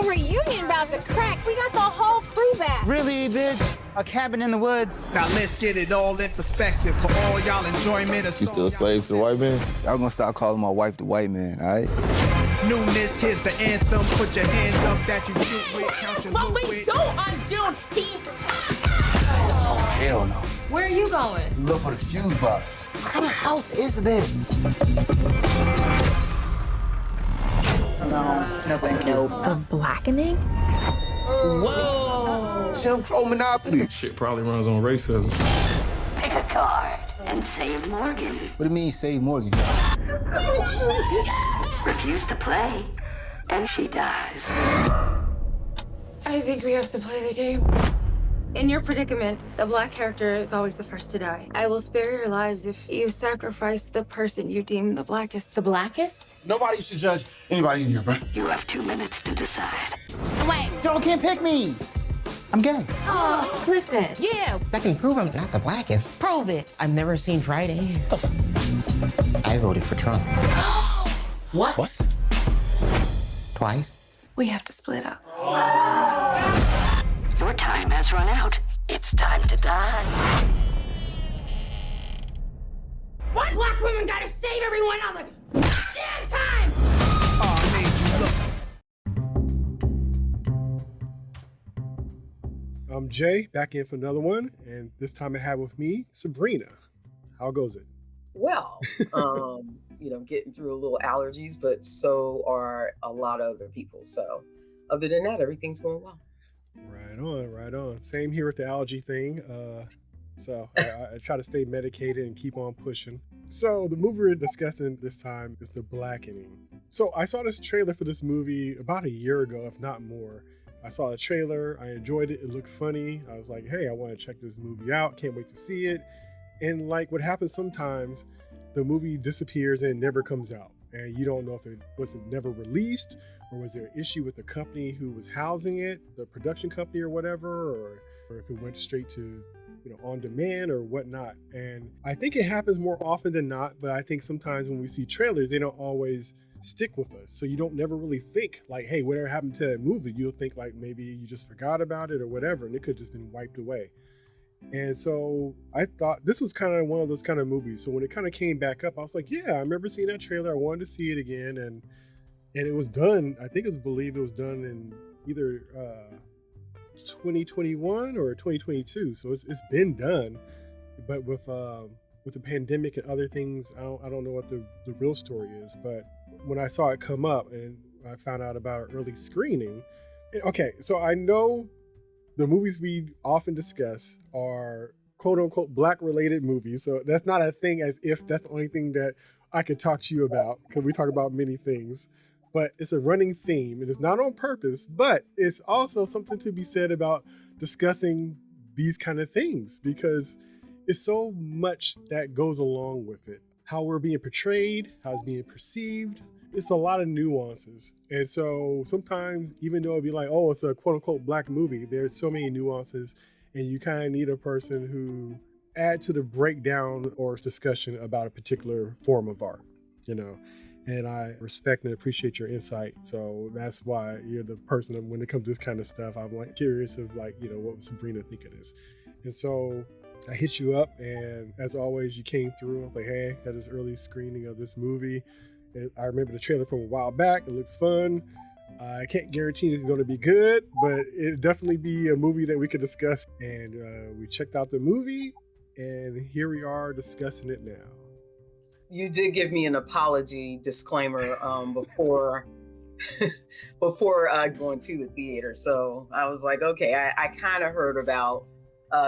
little reunion about to crack. We got the whole crew back. Really, bitch? A cabin in the woods. Now let's get it all in perspective for all y'all enjoyment. You still a slave to the white man? Y'all gonna start calling my wife the white man, all right? Newness, here's the anthem. Put your hands up that you shoot with. Count your What loot we with. do on Juneteenth. Oh, hell no. Where are you going? Look for the fuse box. What kind of house is this? No, thank you. The blackening? Whoa! Jim Crow Monopoly. Shit probably runs on racism. Pick a card and save Morgan. What do you mean, save Morgan? Refuse to play, and she dies. I think we have to play the game. In your predicament, the black character is always the first to die. I will spare your lives if you sacrifice the person you deem the blackest. The blackest? Nobody should judge anybody in here, bro. You have 2 minutes to decide. Wait. Y'all can't pick me. I'm gay. Oh, Clifton. Yeah. I can prove I'm not the blackest. Prove it. I've never seen Friday. I voted for Trump. What? What? Twice. We have to split up. Your time has run out. It's time to die. Why black women gotta save everyone all the damn time? I'm Jay, back in for another one, and this time I have with me Sebrenia. How goes it? Well, getting through a little allergies, but so are a lot of other people. So other than that, everything's going well. Right on. Same here with the allergy thing. So I try to stay medicated and keep on pushing. So the movie we're discussing this time is The Blackening. So I saw this trailer for this movie about a year ago, if not more. I saw the trailer, I enjoyed it, it looked funny. I was like, hey, I want to check this movie out, can't wait to see it. And like what happens sometimes, the movie disappears and never comes out. And you don't know if it was never released, or was there an issue with the company who was housing it, the production company or whatever, or if it went straight to on demand or whatnot. And I think it happens more often than not, but I think sometimes when we see trailers, they don't always stick with us. So you don't never really think like, hey, whatever happened to that movie? You'll think like maybe you just forgot about it or whatever, and it could have just been wiped away. And so I thought this was kind of one of those kind of movies. So when it kind of came back up, I was like, yeah, I remember seeing that trailer. I wanted to see it again. And it was done, I think it was done in either 2021 or 2022. So it's been done. But with the pandemic and other things, I don't know what the real story is. But when I saw it come up and I found out about an early screening, okay, so I know the movies we often discuss are quote unquote black related movies. So that's not a thing as if that's the only thing that I could talk to you about, because we talk about many things. But it's a running theme, and it's not on purpose, but it's also something to be said about discussing these kind of things, because it's so much that goes along with it. How we're being portrayed, how it's being perceived. It's a lot of nuances. And so sometimes, even though it'd be like, oh, it's a quote unquote black movie, there's so many nuances, and you kind of need a person who add to the breakdown or discussion about a particular form of art, And I respect and appreciate your insight. So that's why you're the person that, when it comes to this kind of stuff, I'm like curious of what would Sebrenia think of this. And so I hit you up, and as always, you came through. I was like, hey, got this early screening of this movie. I remember the trailer from a while back. It looks fun. I can't guarantee it's going to be good, but it'll definitely be a movie that we could discuss. And we checked out the movie, and here we are discussing it now. You did give me an apology disclaimer before going to the theater. So I was like, okay, I kind of heard about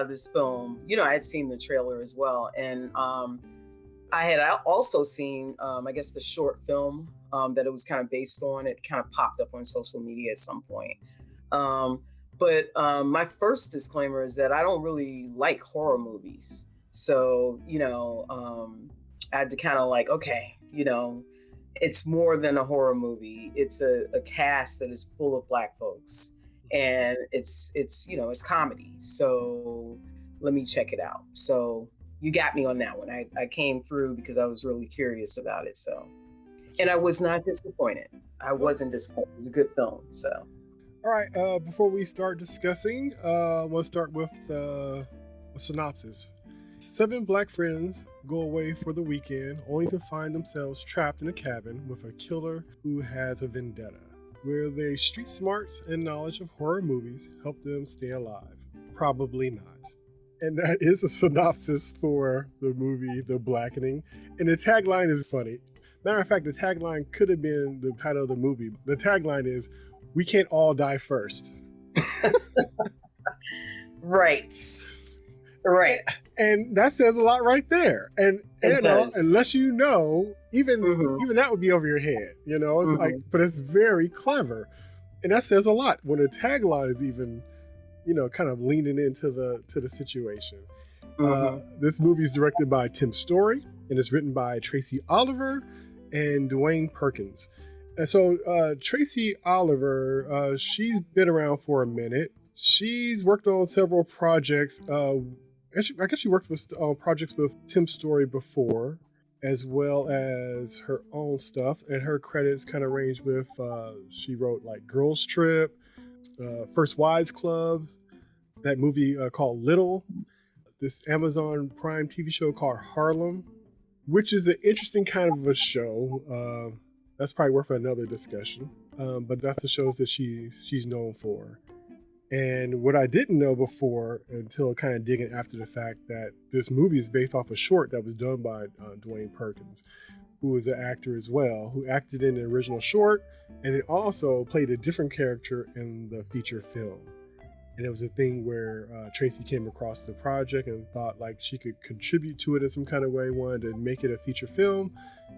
this film. I had seen the trailer as well. And I had also seen, I guess, the short film that it was kind of based on. It kind of popped up on social media at some point. But my first disclaimer is that I don't really like horror movies. So, I had to kind of like, okay, it's more than a horror movie. It's a cast that is full of Black folks, and it's comedy. So let me check it out. So you got me on that one. I came through because I was really curious about it. So, and I was not disappointed. I wasn't disappointed. It was a good film. So. All right, before we start discussing, I want to start with a synopsis. 7 black friends go away for the weekend only to find themselves trapped in a cabin with a killer who has a vendetta. Will their street smarts and knowledge of horror movies help them stay alive? Probably not. And that is a synopsis for the movie The Blackening. And the tagline is funny. Matter of fact, the tagline could have been the title of the movie. The tagline is, "We can't all die first." Right. Right. And that says a lot right there. And you know, does. unless you know, even that would be over your head. You know, it's like, but it's very clever. And that says a lot when the tagline is even, you know, kind of leaning into the situation. This movie is directed by Tim Story and it's written by Tracy Oliver and Dwayne Perkins. And so Tracy Oliver, she's been around for a minute. She's worked on several projects. I guess she worked on projects with Tim Story before, as well as her own stuff. And her credits kind of range with, she wrote like Girls Trip, First Wives Club, that movie called Little, this Amazon Prime TV show called Harlem, which is an interesting kind of a show. That's probably worth another discussion. But that's the shows that she's known for. And what I didn't know before, until kind of digging after the fact, that this movie is based off a short that was done by Dwayne Perkins, who is an actor as well, who acted in the original short, and then also played a different character in the feature film. And it was a thing where Tracy came across the project and thought like she could contribute to it in some kind of way, wanted to make it a feature film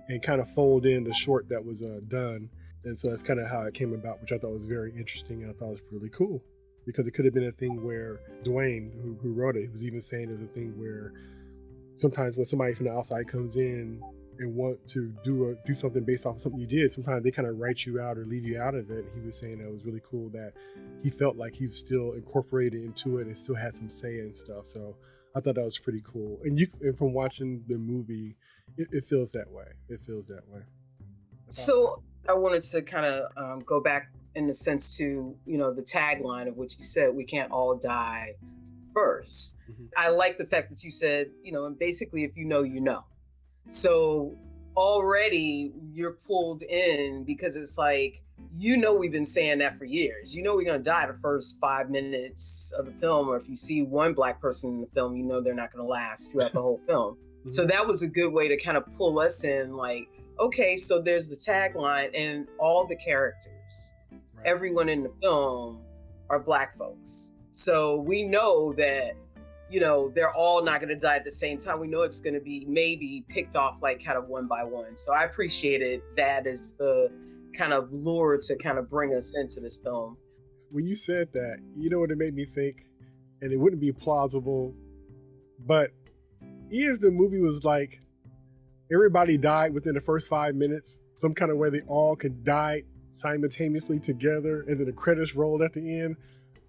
and kind of fold in the short that was done. And so that's kind of how it came about, which I thought was very interesting and I thought was really cool. Because it could have been a thing where Dwayne, who wrote it, was even saying there's a thing where sometimes when somebody from the outside comes in and want to do something based off of something you did, sometimes they kind of write you out or leave you out of it. And he was saying that it was really cool that he felt like he was still incorporated into it and still had some say and stuff. So I thought that was pretty cool. And from watching the movie, it feels that way. It feels that way. So I wanted to kind of go back in the sense to, you know, the tagline of what you said, "We can't all die first." I like the fact that you said, you know, and basically if you know, you know. So already you're pulled in because it's like, you know, we've been saying that for years. You know, we're going to die the first 5 minutes of the film, or if you see one black person in the film, you know, they're not going to last throughout the whole film. So that was a good way to kind of pull us in, like, okay, so there's the tagline and all the characters. Everyone in the film are black folks. So we know that, you know, they're all not going to die at the same time. We know it's going to be maybe picked off like kind of one by one. So I appreciated that as the kind of lure to kind of bring us into this film. When you said that, you know what it made me think? And it wouldn't be plausible, but even if the movie was like everybody died within the first 5 minutes, some kind of way they all could die simultaneously together, and then the credits rolled at the end,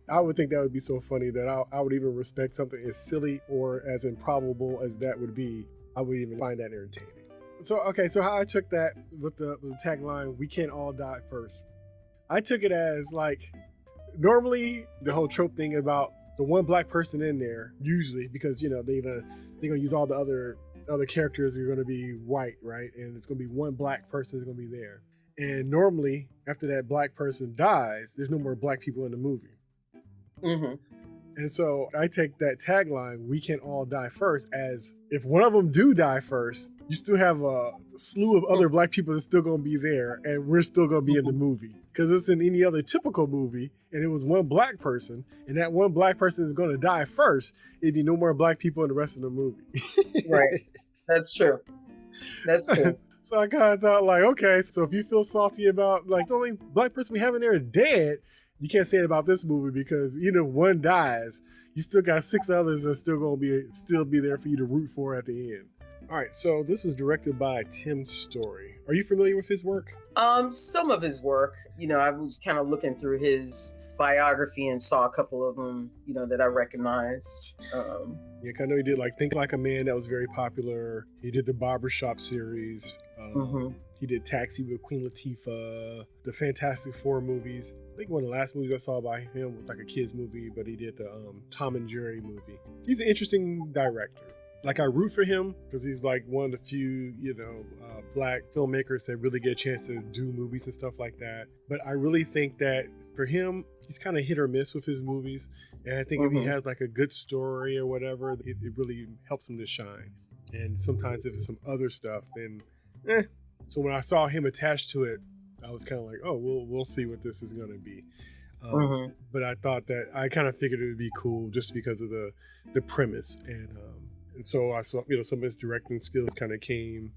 I would think that would be so funny that I would even respect something as silly or as improbable as that would be. I would even find that entertaining. So, okay, so how I took that with the tagline, "We can't all die first." I took it as like, normally the whole trope thing about the one black person in there, usually because, you know, they're gonna use all the other characters are gonna be white, right? And it's gonna be one black person is gonna be there. And normally, after that black person dies, there's no more black people in the movie. And so I take that tagline, "We can all die first," as if one of them do die first, you still have a slew of other black people that's still going to be there, and we're still going to be in the movie. Because it's in any other typical movie, and it was one black person, and that one black person is going to die first, it'd be no more black people in the rest of the movie. Right. That's true. That's true. So I kind of thought, like, okay, so if you feel salty about, like, the only black person we have in there is dead, you can't say it about this movie, because even if one dies, you still got 6 others that still gonna be there for you to root for at the end. All right, so this was directed by Tim Story. Are you familiar with his work? Some of his work. You know, I was kind of looking through his biography and saw a couple of them, you know, that I recognized. Yeah, I know he did like Think Like a Man, that was very popular. He did the Barbershop series. He did Taxi with Queen Latifah, the Fantastic Four movies. I think one of the last movies I saw by him was like a kid's movie, but he did the Tom and Jerry movie. He's an interesting director. Like, I root for him because he's like one of the few, black filmmakers that really get a chance to do movies and stuff like that. But I really think that for him, he's kind of hit or miss with his movies. And I think if he has like a good story or whatever, it really helps him to shine. And sometimes if it's some other stuff, then So when I saw him attached to it, I was kind of like, oh, we'll see what this is going to be. But I thought that I kind of figured it would be cool just because of the premise. And so I saw, some of his directing skills kind of came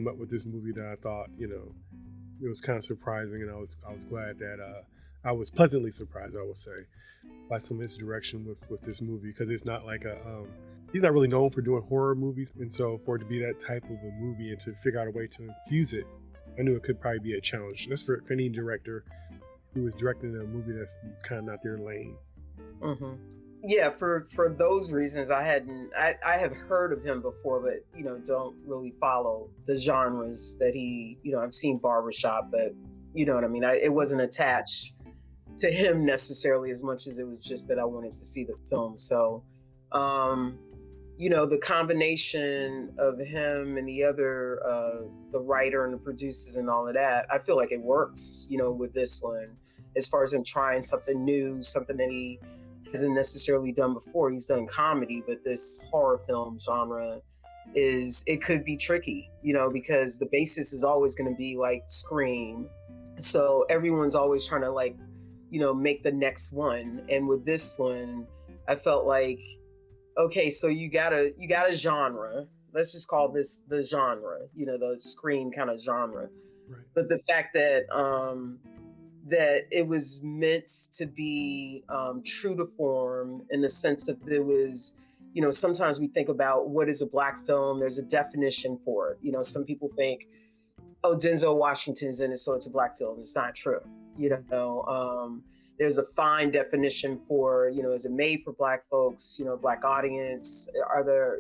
up with this movie that I thought, it was kind of surprising. And I was glad that I was pleasantly surprised, I would say, by some of his direction with this movie, because it's not like he's not really known for doing horror movies. And so for it to be that type of a movie and to figure out a way to infuse it, I knew it could probably be a challenge. That's for any director who is directing a movie that's kind of not their lane. Yeah, for those reasons, I have heard of him before, but don't really follow the genres that he, I've seen Barbershop, but you know what I mean? It wasn't attached to him necessarily as much as it was just that I wanted to see the film. So, the combination of him and the other, the writer and the producers and all of that, I feel like it works, with this one, as far as him trying something new, something that he hasn't necessarily done before. He's done comedy, but this horror film genre it could be tricky, because the basis is always going to be like Scream. So everyone's always trying to make the next one. And with this one, I felt like, okay, so you got a genre. Let's just call this the genre, the Scream kind of genre. Right. But the fact that that it was meant to be true to form, in the sense that there was, sometimes we think about what is a Black film. There's a definition for it. Some people think, oh, Denzel Washington's in it, so it's a Black film. It's not true. There's a fine definition for, is it made for Black folks, Black audience? Are there,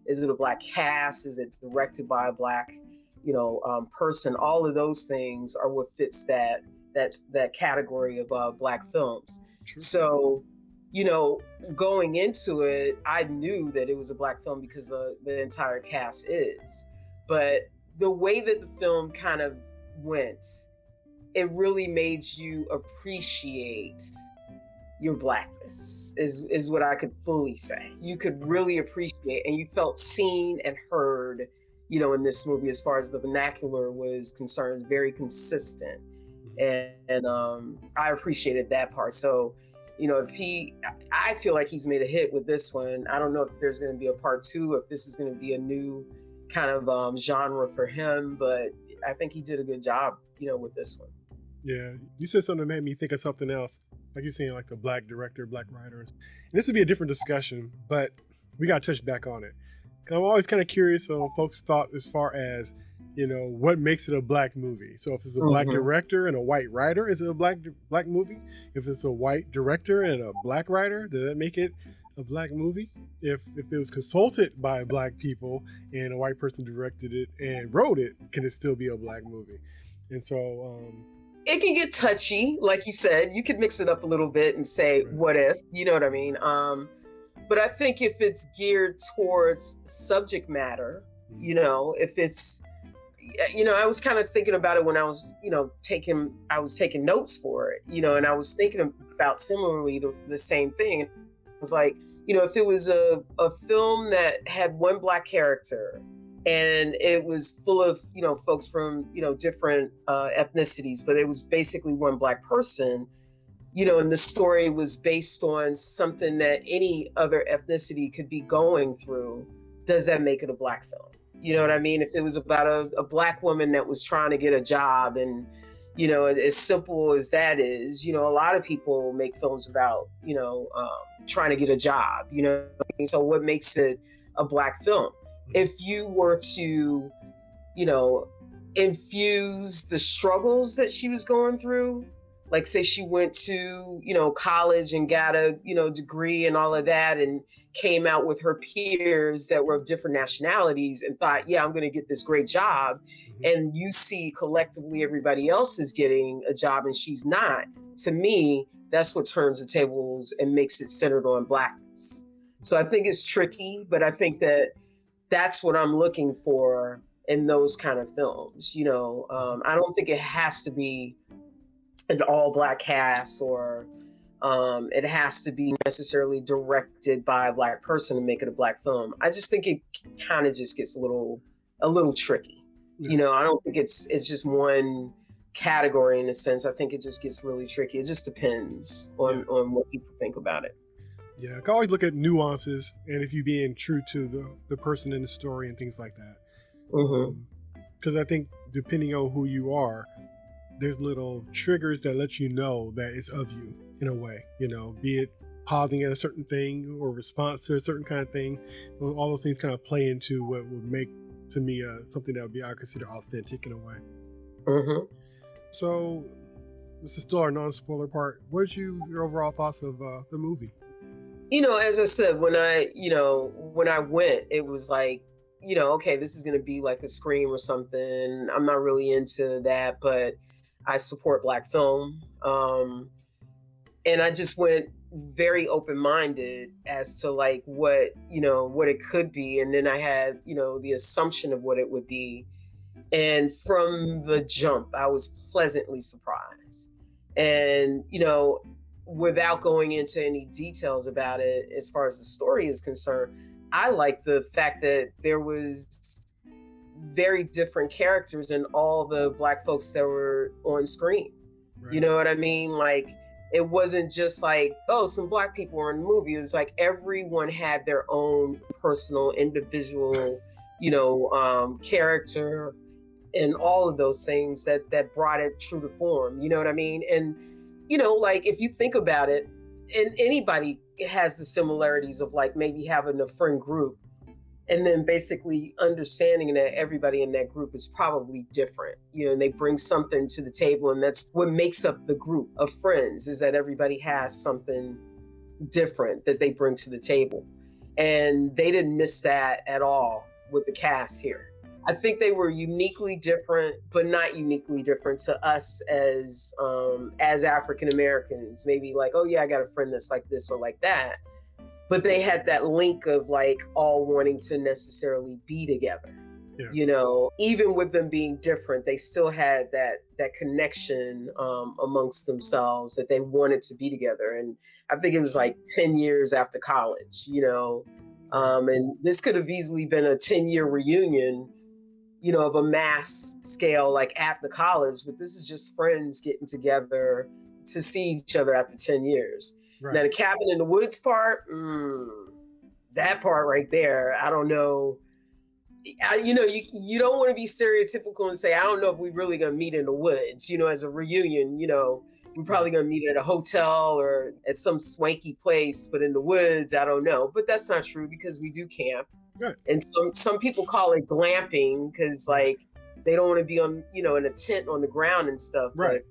is it a Black cast? Is it directed by a Black, person? All of those things are what fits that category of Black films. True. So, going into it, I knew that it was a Black film because the entire cast is. But the way that the film kind of went, it really made you appreciate your Blackness, is what I could fully say. You could really appreciate, and you felt seen and heard, in this movie, as far as the vernacular was concerned. It's very consistent. And I appreciated that part. So, I feel like he's made a hit with this one. I don't know if there's going to be a part 2, if this is going to be a new kind of genre for him, but I think he did a good job, with this one. Yeah, you said something that made me think of something else. Like you're saying, like the Black director, Black writers. And this would be a different discussion, but we got to touch back on it. I'm always kind of curious on folks' thought as far as, what makes it a Black movie. So if it's a Black director and a white writer, is it a black movie? If it's a white director and a Black writer, does that make it a Black movie? If it was consulted by Black people and a white person directed it and wrote it, can it still be a Black movie? And so it can get touchy, like you said. You could mix it up a little bit and say, right, what if, you know what I mean? But I think if it's geared towards subject matter, if it's, I was kind of thinking about it when I was, taking notes for it, and I was thinking about similarly the same thing. It was like, if it was a film that had one Black character and it was full of, folks from, different ethnicities, but it was basically one Black person, and the story was based on something that any other ethnicity could be going through, does that make it a Black film? You know what I mean? If it was about a Black woman that was trying to get a job, and, as simple as that is, a lot of people make films about, trying to get a job, so what makes it a Black film? If you were to, infuse the struggles that she was going through, like say she went to, college and got a, degree and all of that, and came out with her peers that were of different nationalities and thought, yeah, I'm going to get this great job. and you see collectively everybody else is getting a job and she's not, to me, that's what turns the tables and makes it centered on blackness. So I think it's tricky, but I think that that's what I'm looking for in those kind of films. I don't think it has to be an all black cast or it has to be necessarily directed by a black person to make it a black film. I just think it kind of just gets a little tricky. I don't think it's just one category in a sense. I think it just gets really tricky. It just depends on what people think about it. Yeah, I can always look at nuances and if you're being true to the person in the story and things like that. Because I think depending on who you are, there's little triggers that let you know that it's of you in a way, be it pausing at a certain thing or response to a certain kind of thing. All those things kind of play into what would make, to me, something that would be, I consider, authentic in a way. So this is still our non-spoiler part. What are your overall thoughts of the movie? As I said, when I went, it was like, okay, this is going to be like a Scream or something. I'm not really into that, but I support black film. And I just went very open-minded as to like what it could be. And then I had, the assumption of what it would be. And from the jump, I was pleasantly surprised. And, without going into any details about it, as far as the story is concerned, I like the fact that there was very different characters in all the black folks that were on screen. Right. You know what I mean? Like, it wasn't just like, oh, some black people were in the movie. It was like everyone had their own personal, individual, character and all of those things that brought it true to form. You know what I mean? And, like if you think about it, and anybody has the similarities of like maybe having a friend group and then basically understanding that everybody in that group is probably different, and they bring something to the table. And that's what makes up the group of friends, is that everybody has something different that they bring to the table. And they didn't miss that at all with the cast here. I think they were uniquely different, but not uniquely different to us as African Americans. Maybe like, oh yeah, I got a friend that's like this or like that. But they had that link of like all wanting to necessarily be together. Yeah. Even with them being different, they still had that connection amongst themselves, that they wanted to be together. And I think it was like 10 years after college, and this could have easily been a 10-year reunion, of a mass scale, like at the college, but this is just friends getting together to see each other after 10 years. Right. Now the cabin in the woods part, that part right there, I don't know. You don't want to be stereotypical and say, I don't know if we're really going to meet in the woods, as a reunion, we're probably going to meet at a hotel or at some swanky place, but in the woods, I don't know. But that's not true, because we do camp. Good. And some people call it glamping because like they don't want to be on, in a tent on the ground and stuff. Right.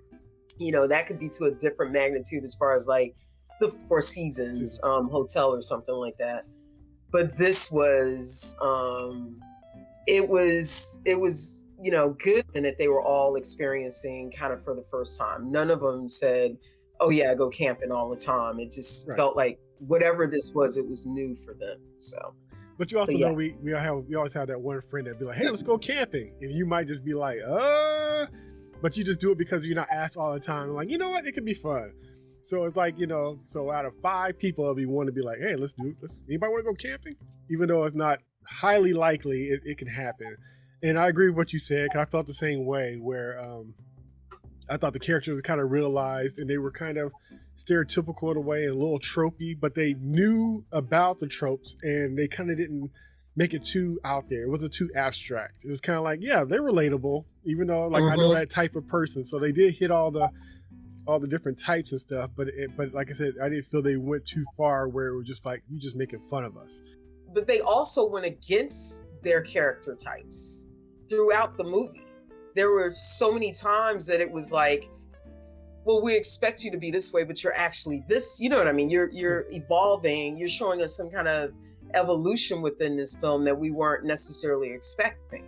But, that could be to a different magnitude as far as like the Four Seasons hotel or something like that. But this was, it was, good, and that they were all experiencing kind of for the first time. None of them said, oh yeah, I go camping all the time. It just felt like whatever this was, it was new for them. So. But you also know we always have that one friend that'd be like, hey, let's go camping. And you might just be like, but you just do it because you're not asked all the time. Like, you know what? It could be fun. So it's like, so out of 5 people, it'll be one to be like, hey, let's anybody want to go camping? Even though it's not highly likely, it can happen. And I agree with what you said, because I felt the same way, where I thought the characters were kind of realized, and they were kind of stereotypical in a way and a little tropey, but they knew about the tropes and they kind of didn't make it too out there. It wasn't too abstract. It was kind of like, yeah, they're relatable, even though like I know that type of person. So they did hit all the different types and stuff, but like I said, I didn't feel they went too far where it was just like, you just making fun of us. But they also went against their character types throughout the movie. There were so many times that it was like, well, we expect you to be this way, but you're actually this, you know what I mean? You're evolving, you're showing us some kind of evolution within this film that we weren't necessarily expecting,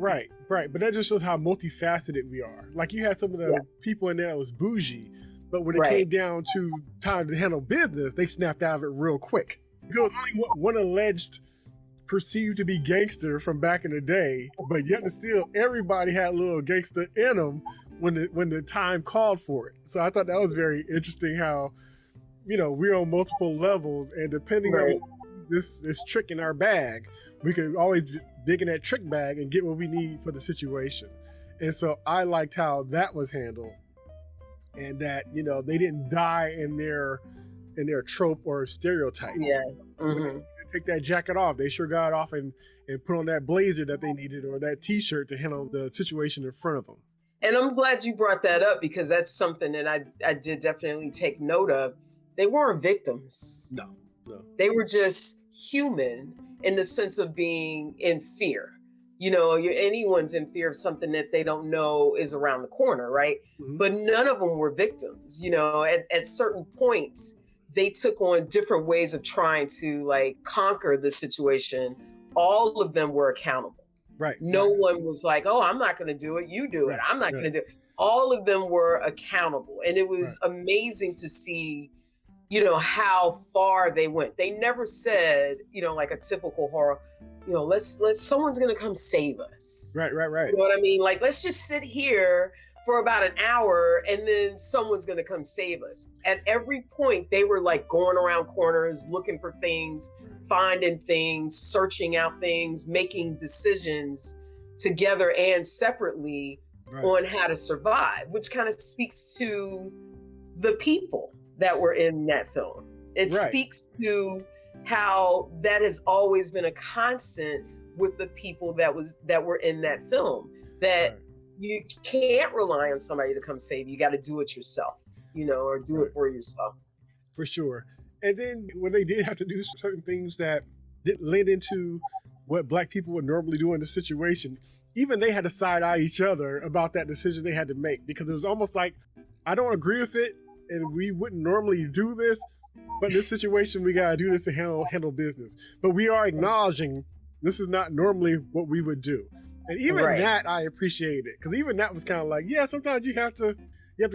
Right. But that just shows how multifaceted we are. Like you had some of the people in there that was bougie, but when it came down to time to handle business, they snapped out of it real quick. There was only one alleged perceived to be gangster from back in the day, but yet and still everybody had a little gangster in them when the time called for it. So I thought that was very interesting how, we're on multiple levels, and depending on this trick in our bag, we can always dig in that trick bag and get what we need for the situation. And so I liked how that was handled, and that they didn't die in their trope or stereotype. Yeah. Mm-hmm. Take that jacket off, they sure got off and put on that blazer that they needed, or that t-shirt to handle the situation in front of them. And I'm glad you brought that up, because that's something that I did definitely take note of. They weren't victims. No. They were just human in the sense of being in fear. Anyone's in fear of something that they don't know is around the corner, right? Mm-hmm. But none of them were victims. At certain points, they took on different ways of trying to conquer the situation. All of them were accountable. Right. No one was like, oh, I'm not going to do it. You do it. I'm not going to do it. All of them were accountable. And it was amazing to see, how far they went. They never said, like a typical horror, someone's going to come save us. Right. You know what I mean? Let's just sit here for about an hour and then someone's going to come save us. At every point, they were going around corners, looking for things, finding things, searching out things, making decisions together and separately on how to survive, which kind of speaks to the people that were in that film. It speaks to how that has always been a constant with the people that were in that film, that you can't rely on somebody to come save you. You got to do it yourself, or do it for yourself. For sure. And then when they did have to do certain things that didn't lend into what Black people would normally do in the situation, even they had to side eye each other about that decision they had to make, because it was almost like, I don't agree with it, and we wouldn't normally do this, but in this situation, we got to do this to handle business. But we are acknowledging this is not normally what we would do. And even that, I appreciate it, because even that was kind of like, sometimes you have to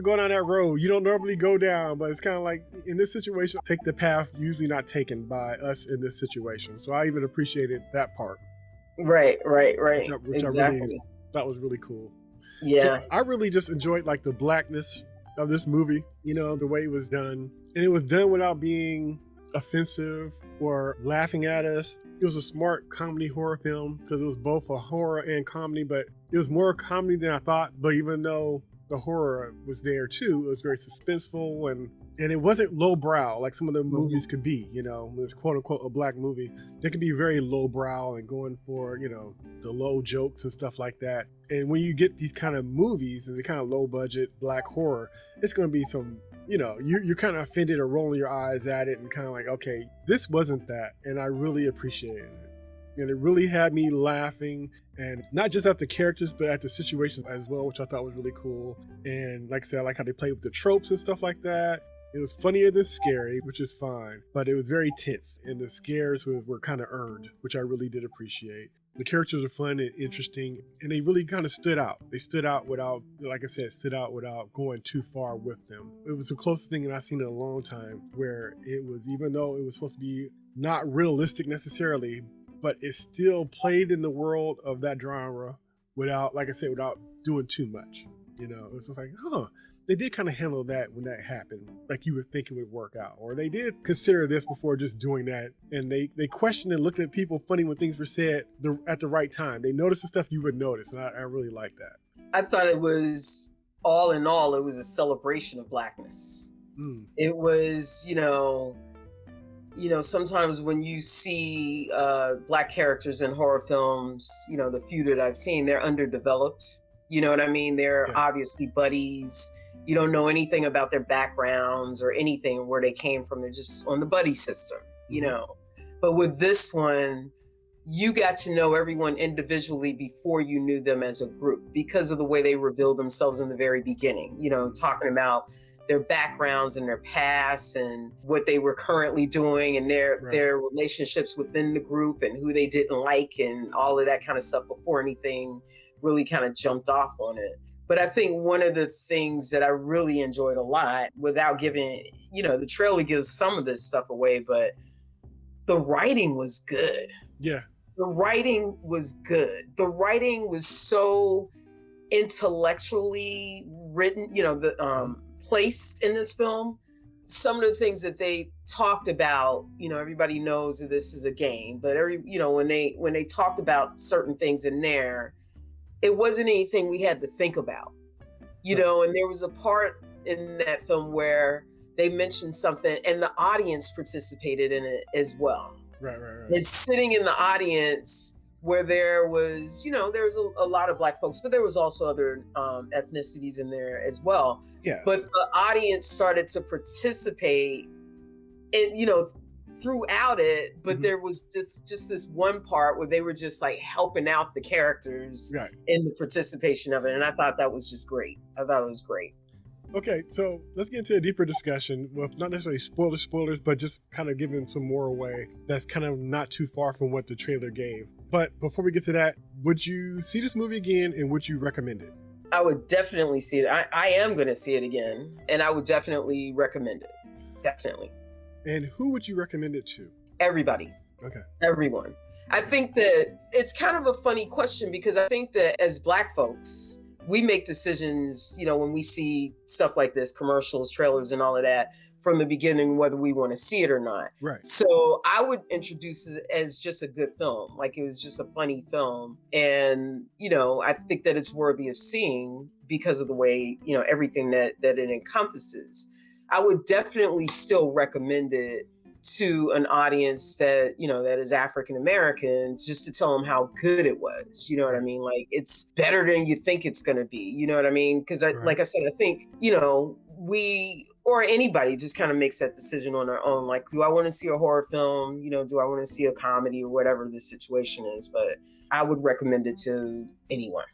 go down that road you don't normally go down, but it's kind of like, in this situation, take the path usually not taken by us in this situation. So I even appreciated that part. Right. Which exactly. I really thought was really cool. Yeah. So I really just enjoyed the Blackness of this movie, the way it was done. And it was done without being offensive or laughing at us. It was a smart comedy horror film, because it was both a horror and comedy, but it was more comedy than I thought. But even though the horror was there too, it was very suspenseful, and it wasn't lowbrow like some of the movies could be. It's quote unquote a Black movie. They could be very lowbrow and going for the low jokes and stuff like that. And when you get these kind of movies and the kind of low budget Black horror, it's going to be some, you're kind of offended or rolling your eyes at it and kind of like, okay, this wasn't that, and I really appreciated it. And it really had me laughing, and not just at the characters, but at the situations as well, which I thought was really cool. And like I said, I like how they played with the tropes and stuff like that. It was funnier than scary, which is fine, but it was very tense, and the scares were kind of earned, which I really did appreciate. The characters are fun and interesting, and they really kind of stood out. They stood out without going too far with them. It was the closest thing that I've seen in a long time, where it was, even though it was supposed to be not realistic necessarily, but it still played in the world of that genre without doing too much. It was just like, they did kind of handle that when that happened, like you would think it would work out. Or they did consider this before just doing that. And they questioned and looked at people funny when things were said at the right time. They noticed the stuff you would notice. And I really like that. I thought it was, all in all, it was a celebration of Blackness. It was, sometimes when you see Black characters in horror films, the few that I've seen, they're underdeveloped. You know what I mean? They're obviously buddies. You don't know anything about their backgrounds or anything, where they came from. They're just on the buddy system, But with this one, you got to know everyone individually before you knew them as a group, because of the way they revealed themselves in the very beginning, talking about their backgrounds and their past and what they were currently doing, and their relationships within the group and who they didn't like and all of that kind of stuff before anything really kind of jumped off on it. But I think one of the things that I really enjoyed a lot, without giving, the trailer gives some of this stuff away, but the writing was good. Yeah. The writing was good. The writing was so intellectually written, placed in this film. Some of the things that they talked about, everybody knows that this is a game, but when they talked about certain things in there, it wasn't anything we had to think about, and there was a part in that film where they mentioned something and the audience participated in it as well. Right. And sitting in the audience where there was, there was a lot of Black folks, but there was also other ethnicities in there as well. Yeah. But the audience started to participate and, throughout it, but there was just this one part where they were just like helping out the characters in the participation of it. And I thought that was just great. I thought it was great. Okay, so let's get into a deeper discussion with not necessarily spoilers, but just kind of giving some more away that's kind of not too far from what the trailer gave. But before we get to that, would you see this movie again and would you recommend it? I would definitely see it. I am going to see it again, and I would definitely recommend it. Definitely. And who would you recommend it to? Everybody. Okay. Everyone. I think that it's kind of a funny question because I think that as Black folks, we make decisions, when we see stuff like this, commercials, trailers, and all of that from the beginning, whether we want to see it or not. Right. So I would introduce it as just a good film. Like it was just a funny film. And, I think that it's worthy of seeing because of the way, everything that it encompasses. I would definitely still recommend it to an audience that, that is African-American, just to tell them how good it was. You know what I mean? Like, it's better than you think it's going to be. You know what I mean? Because like I said, I think, we, or anybody just kind of makes that decision on their own. Like, do I want to see a horror film? Do I want to see a comedy or whatever the situation is? But I would recommend it to anyone.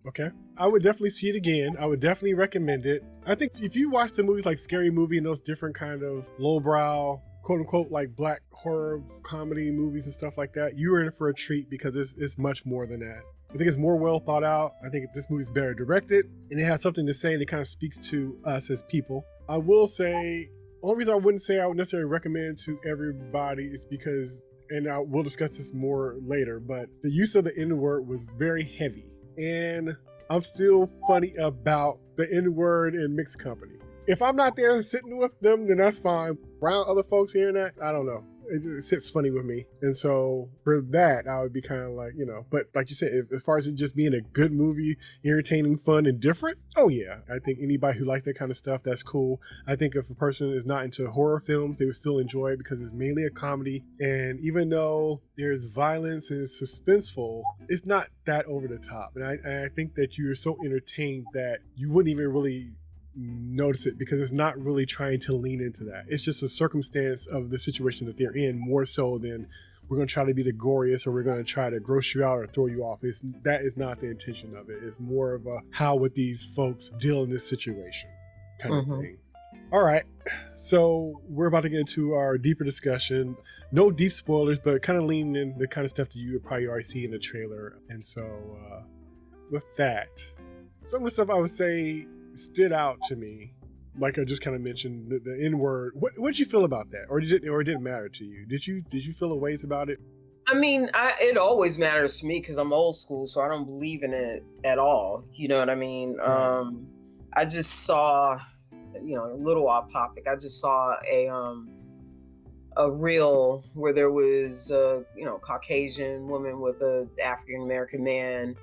Okay. I would definitely see it again. I would definitely recommend it. I think if you watch the movies like Scary Movie and those different kind of lowbrow, quote unquote, like Black horror comedy movies and stuff like that, you're in for a treat because it's much more than that. I think it's more well thought out. I think this movie's better directed and it has something to say and it kind of speaks to us as people. I will say, only reason I wouldn't say I would necessarily recommend to everybody is because, and we'll discuss this more later, but the use of the N-word was very heavy. And I'm still funny about the N-word in mixed company. If I'm not there sitting with them, then that's fine. Around other folks hearing that, I don't know. It sits funny with me. And so for that, I would be kind of like, but like you said, as far as it just being a good movie, entertaining, fun, and different, oh yeah. I think anybody who likes that kind of stuff, that's cool. I think if a person is not into horror films, they would still enjoy it because it's mainly a comedy. And even though there's violence and it's suspenseful, it's not that over the top. And I think that you're so entertained that you wouldn't even really notice it because it's not really trying to lean into that. It's just a circumstance of the situation that they're in more so than we're going to try to be the goriest or we're going to try to gross you out or throw you off. That is not the intention of it. It's more of a how would these folks deal in this situation kind of thing. All right. So we're about to get into our deeper discussion. No deep spoilers, but kind of leaning in the kind of stuff that you would probably already see in the trailer. And so with that, some of the stuff I would say stood out to me, like I just kind of mentioned, the N-word. What did you feel about that, or it didn't matter to you? Did you feel a ways about it? I mean, it always matters to me because I'm old school, so I don't believe in it at all. You know what I mean? I just saw, a little off topic. I just saw a reel where there was a Caucasian woman with a African American man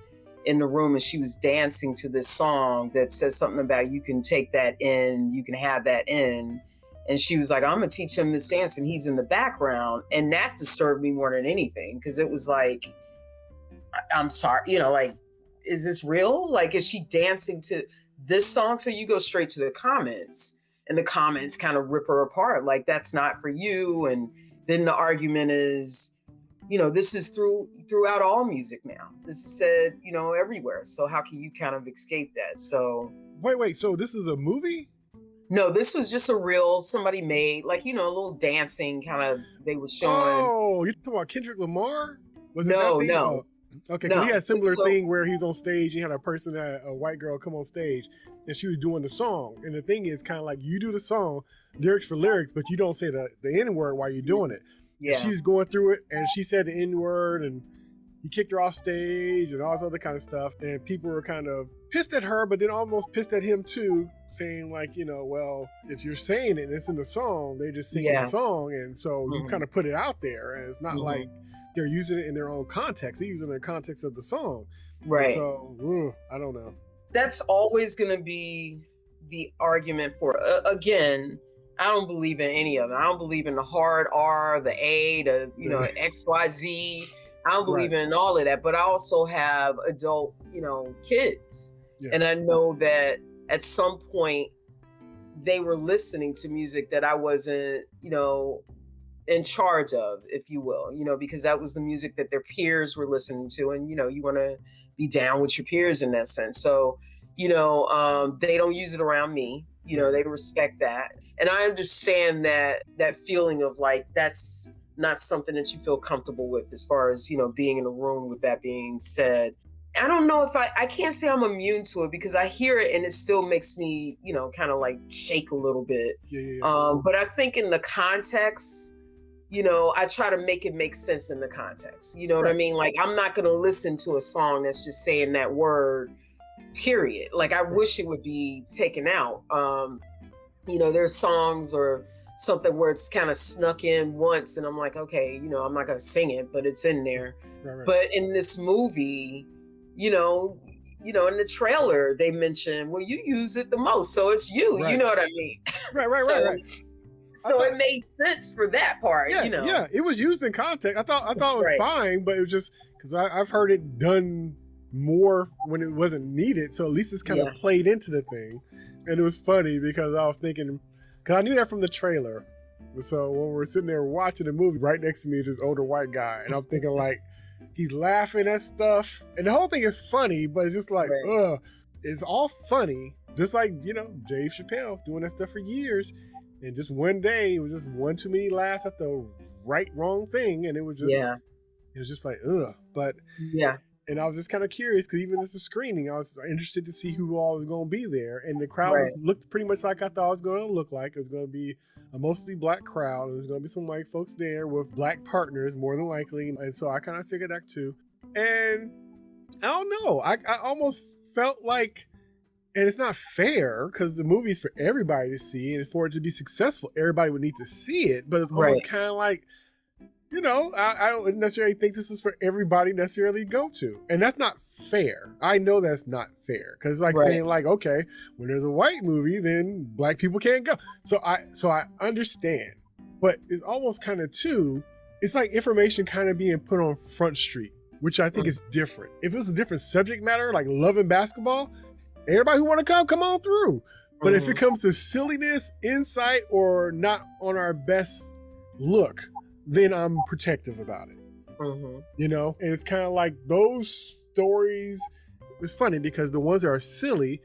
in the room, and she was dancing to this song that says something about you can take that in, you can have that in. And she was like, I'm gonna teach him this dance, and he's in the background. And that disturbed me more than anything, because it was like, I'm sorry, like, is this real? Like, is she dancing to this song? So you go straight to the comments, and the comments kind of rip her apart. Like, that's not for you. And then the argument is, this is throughout all music now. This is said, everywhere. So how can you kind of escape that? So wait. So this is a movie? No, this was just a reel somebody made, like, a little dancing kind of, they were showing. Oh, you talking about Kendrick Lamar? No. Okay, because he had a similar So- thing where he's on stage. He had a person, a white girl, come on stage, and she was doing the song. And the thing is, kind of like you do the song, lyrics for lyrics, but you don't say the N word while you're doing it. Yeah. And she was going through it, and she said the N word, and he kicked her off stage, and all this other kind of stuff. And people were kind of pissed at her, but then almost pissed at him too, saying like, you know, well, if you're saying it, and it's in the song, they just sing the song, and so you kind of put it out there, and it's not like they're using it in their own context. They're using it in the context of the song. Right. So, I don't know. That's always going to be the argument for, again, I don't believe in any of it. I don't believe in the hard R, the A, the, you know, XYZ. I don't believe in all of that, but I also have adult, you know, kids. Yeah. And I know that at some point they were listening to music that I wasn't, you know, in charge of, if you will, you know, because that was the music that their peers were listening to. And, you know, you want to be down with your peers in that sense. So, you know, they don't use it around me, you know, they respect that. And I understand that feeling of like, that's not something that you feel comfortable with as far as, you know, being in a room with that being said. I don't know if I can't say I'm immune to it because I hear it and it still makes me, you know, kind of like shake a little bit. But I think in the context, you know, I try to make it make sense in the context. You know what I mean? Like, I'm not going to listen to a song that's just saying that word, period. Like, I wish it would be taken out. You know, there's songs or something where it's kind of snuck in once and I'm like, okay, you know, I'm not going to sing it, but it's in there. But in this movie, you know, in the trailer, they mention, well, you use it the most. So it's you, you know what I mean? Right. So it made sense for that part, you know. Yeah, it was used in context. I thought it was fine, but it was just because I've heard it done more when it wasn't needed. So at least it's kind of played into the thing. And it was funny because I was thinking, because I knew that from the trailer. So when we're sitting there watching the movie, right next to me is this older white guy. And I'm thinking like, he's laughing at stuff. And the whole thing is funny, but it's just like, it's all funny. Just like, you know, Dave Chappelle doing that stuff for years. And just one day, it was just one too many laughs at the wrong thing. And it was just, it was just like, ugh. But, and I was just kind of curious because even as a screening, I was interested to see who all was going to be there. And the crowd looked pretty much like I thought it was going to look like. It was going to be a mostly black crowd. There's going to be some white folks there with black partners, more than likely. And so I kind of figured that too. And I don't know. I almost felt like, and it's not fair because the movie's for everybody to see, and for it to be successful, everybody would need to see it. But it's almost kind of like, you know, I don't necessarily think this was for everybody necessarily to go to. And that's not fair. I know that's not fair because it's like saying like, okay, when there's a white movie, then black people can't go. So I understand, but it's almost kind of too, it's like information kind of being put on Front Street, which I think is different. If it was a different subject matter, like love and basketball, everybody who want to come on through. But if it comes to silliness, insight, or not on our best look, then I'm protective about it. You know, and it's kind of like those stories. It's funny because the ones that are silly,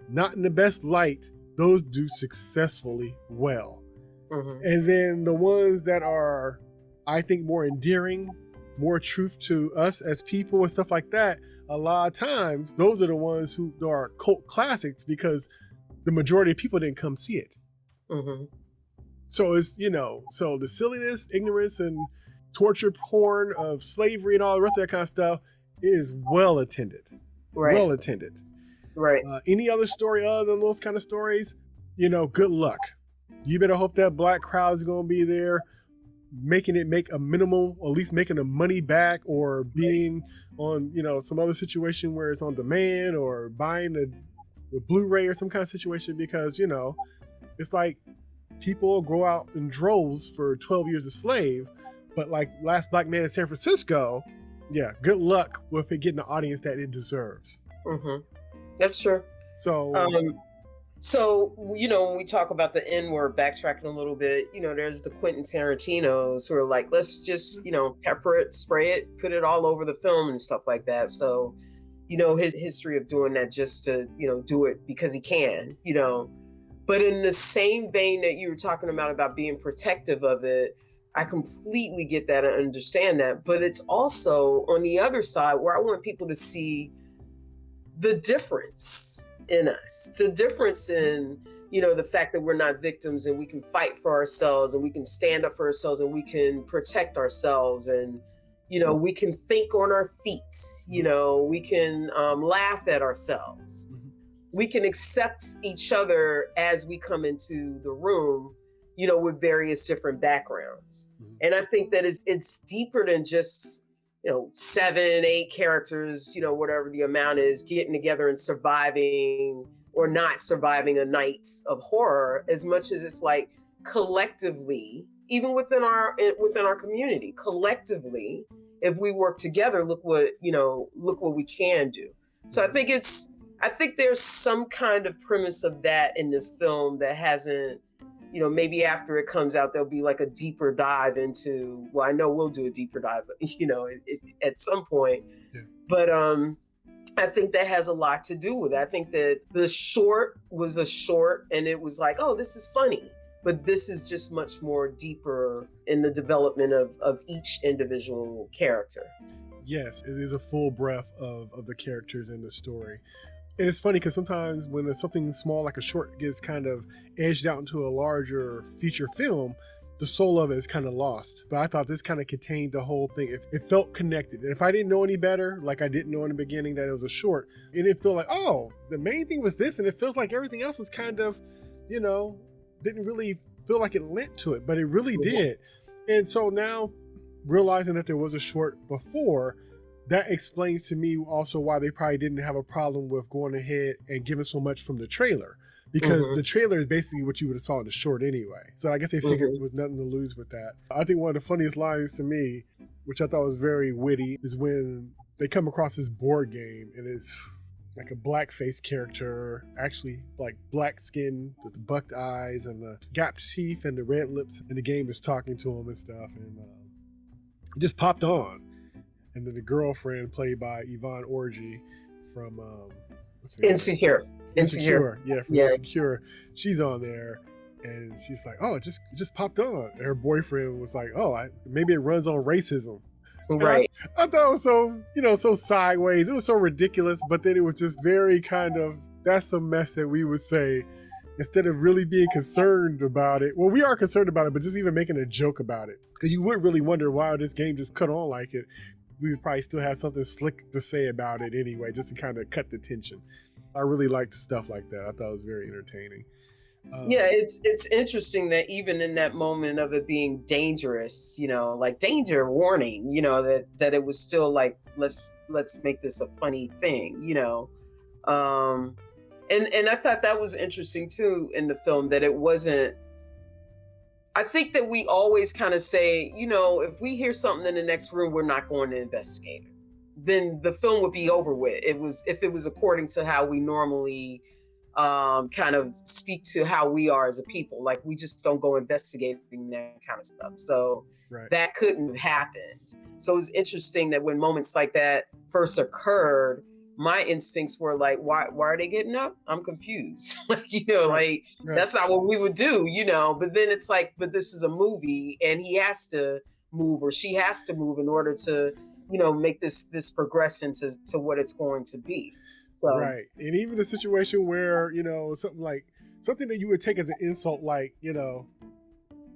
not in the best light, those do successfully well. And then the ones that are, I think, more endearing, more truth to us as people and stuff like that, a lot of times those are the ones who are cult classics because the majority of people didn't come see it. So it's, you know, so the silliness, ignorance, and torture porn of slavery and all the rest of that kind of stuff is well attended. Well attended. Any other story other than those kind of stories, you know, good luck. You better hope that black crowd is going to be there, making it make a minimal, or at least making the money back, or being on, you know, some other situation where it's on demand, or buying the Blu-ray or some kind of situation, because, you know, it's like people grow out in droves for 12 years a slave, but like Last Black Man in San Francisco, good luck with it getting the audience that it deserves. That's true. So, you know, when we talk about the N-word, backtracking a little bit, you know, there's the Quentin Tarantinos who are like, let's just, you know, pepper it, spray it, put it all over the film and stuff like that. So, you know, his history of doing that just to, you know, do it because he can, you know. But in the same vein that you were talking about being protective of it, I completely get that and understand that. But it's also on the other side where I want people to see the difference in us, the difference in, the fact that we're not victims and we can fight for ourselves and we can stand up for ourselves and we can protect ourselves and, we can think on our feet, we can laugh at ourselves. We can accept each other as we come into the room, with various different backgrounds. And I think that it's deeper than just, 7, 8 characters, whatever the amount is, getting together and surviving or not surviving a night of horror, as much as it's like collectively, even within our community, collectively, if we work together, look what we can do. So I think there's some kind of premise of that in this film that hasn't, maybe after it comes out, there'll be like a deeper dive into, well, I know we'll do a deeper dive, but, at some point. Yeah. But I think that has a lot to do with it. I think that the short was a short and it was like, oh, this is funny. But this is just much more deeper in the development of each individual character. Yes, it is a full breadth of the characters in the story. And it's funny because sometimes when something small like a short gets kind of edged out into a larger feature film, the soul of it is kind of lost. But I thought this kind of contained the whole thing. It felt connected. And if I didn't know any better, like I didn't know in the beginning that it was a short, it didn't feel like, oh, the main thing was this. And it feels like everything else was kind of, didn't really feel like it lent to it, but it really did. And so now realizing that there was a short before, that explains to me also why they probably didn't have a problem with going ahead and giving so much from the trailer, because the trailer is basically what you would have saw in the short anyway. So I guess they figured there was nothing to lose with that. I think one of the funniest lines to me, which I thought was very witty, is when they come across this board game and it's like a blackface character, actually like black skin with the bucked eyes and the gapped teeth and the red lips, and the game is talking to him and stuff, and it just popped on. And then the girlfriend, played by Yvonne Orji from Insecure. Yeah, from Insecure. She's on there, and she's like, "Oh, it just popped on." And her boyfriend was like, "Oh, maybe it runs on racism." Right. I thought it was so, so sideways. It was so ridiculous, but then it was just very kind of, that's a mess that we would say, instead of really being concerned about it. Well, we are concerned about it, but just even making a joke about it. Because you would really wonder why this game just cut on like it. We would probably still have something slick to say about it anyway, just to kind of cut the tension. I really liked stuff like that. I thought it was very entertaining. Yeah, it's interesting that even in that moment of it being dangerous, like danger warning, that it was still like, let's make this a funny thing, and I thought that was interesting too in the film, that it wasn't, I think that we always kind of say, if we hear something in the next room, we're not going to investigate it. Then the film would be over with. If it was according to how we normally kind of speak to how we are as a people. Like, we just don't go investigating that kind of stuff. So that couldn't have happened. So it was interesting that when moments like that first occurred, my instincts were like, why are they getting up? I'm confused. That's not what we would do, but then it's like, but this is a movie and he has to move or she has to move in order to, make this progress into what it's going to be. So, right. And even a situation where, something that you would take as an insult, like,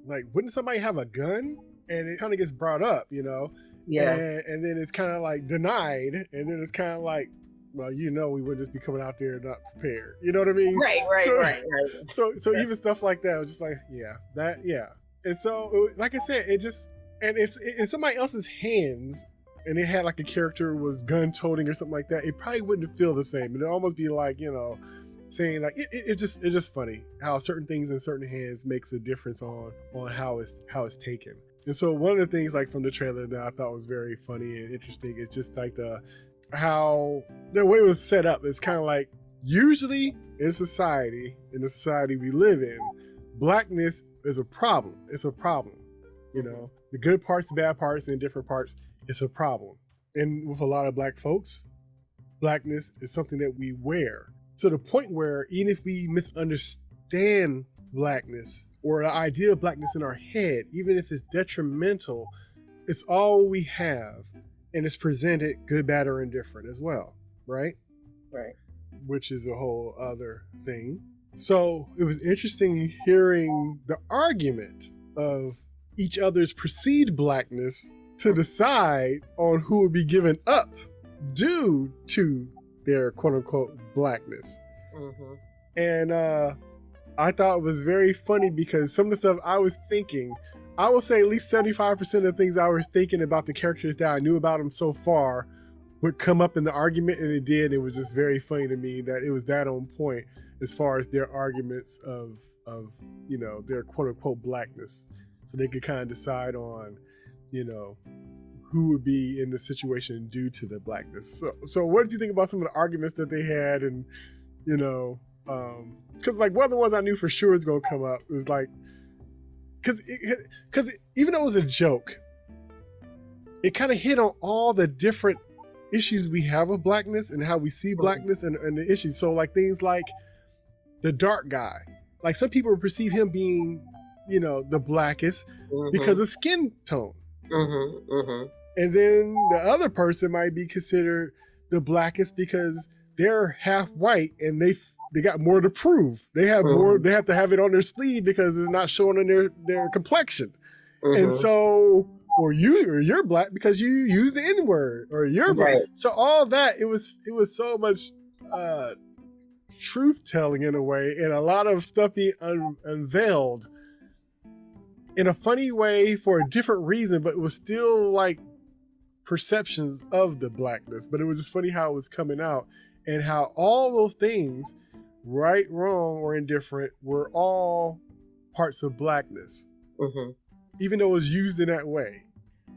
like, wouldn't somebody have a gun? And it kind of gets brought up, Yeah. And then it's kind of like denied. And then it's kind of like, well, we wouldn't just be coming out there not prepared. You know what I mean? Right. So even stuff like that was just like, yeah. And so, like I said, it just, and if in somebody else's hands, and it had like a character was gun toting or something like that, it probably wouldn't feel the same. It'd almost be like, saying like, it's just funny how certain things in certain hands makes a difference on how it's taken. And so one of the things like from the trailer that I thought was very funny and interesting is just like how the way it was set up. It's kind of like, usually in the society we live in, blackness is a problem. It's a problem. The good parts, the bad parts, and different parts, it's a problem. And with a lot of black folks, blackness is something that we wear, to the point where even if we misunderstand blackness or the idea of blackness in our head, even if it's detrimental, it's all we have, and it's presented good, bad, or indifferent as well, right? Right. Which is a whole other thing. So it was interesting hearing the argument of each other's perceived blackness to decide on who would be given up due to their quote unquote blackness. Mm-hmm. And I thought it was very funny because some of the stuff I was thinking, I will say at least 75% of the things I was thinking about the characters that I knew about them so far would come up in the argument, and it did. It was just very funny to me that it was that on point as far as their arguments of you know, their quote unquote blackness. So they could kind of decide on, you know, who would be in the situation due to the blackness. So what did you think about some of the arguments that they had? And, you know, because like one of the ones I knew for sure is going to come up was like, because even though it was a joke, it kind of hit on all the different issues we have of blackness and how we see blackness and the issues. So like things like the dark guy, like some people perceive him being, you know, the blackest because of skin tone. And then the other person might be considered the blackest because they're half white and they got more to prove. They have more, they have to have it on their sleeve because it's not showing on their complexion. And so, or you're black because you use the N-word, or you're black. Right. So all that, it was so much truth telling in a way, and a lot of stuff being unveiled in a funny way for a different reason, but it was still like perceptions of the blackness. But it was just funny how it was coming out and how all those things, right, wrong, or indifferent, were all parts of blackness, even though it was used in that way.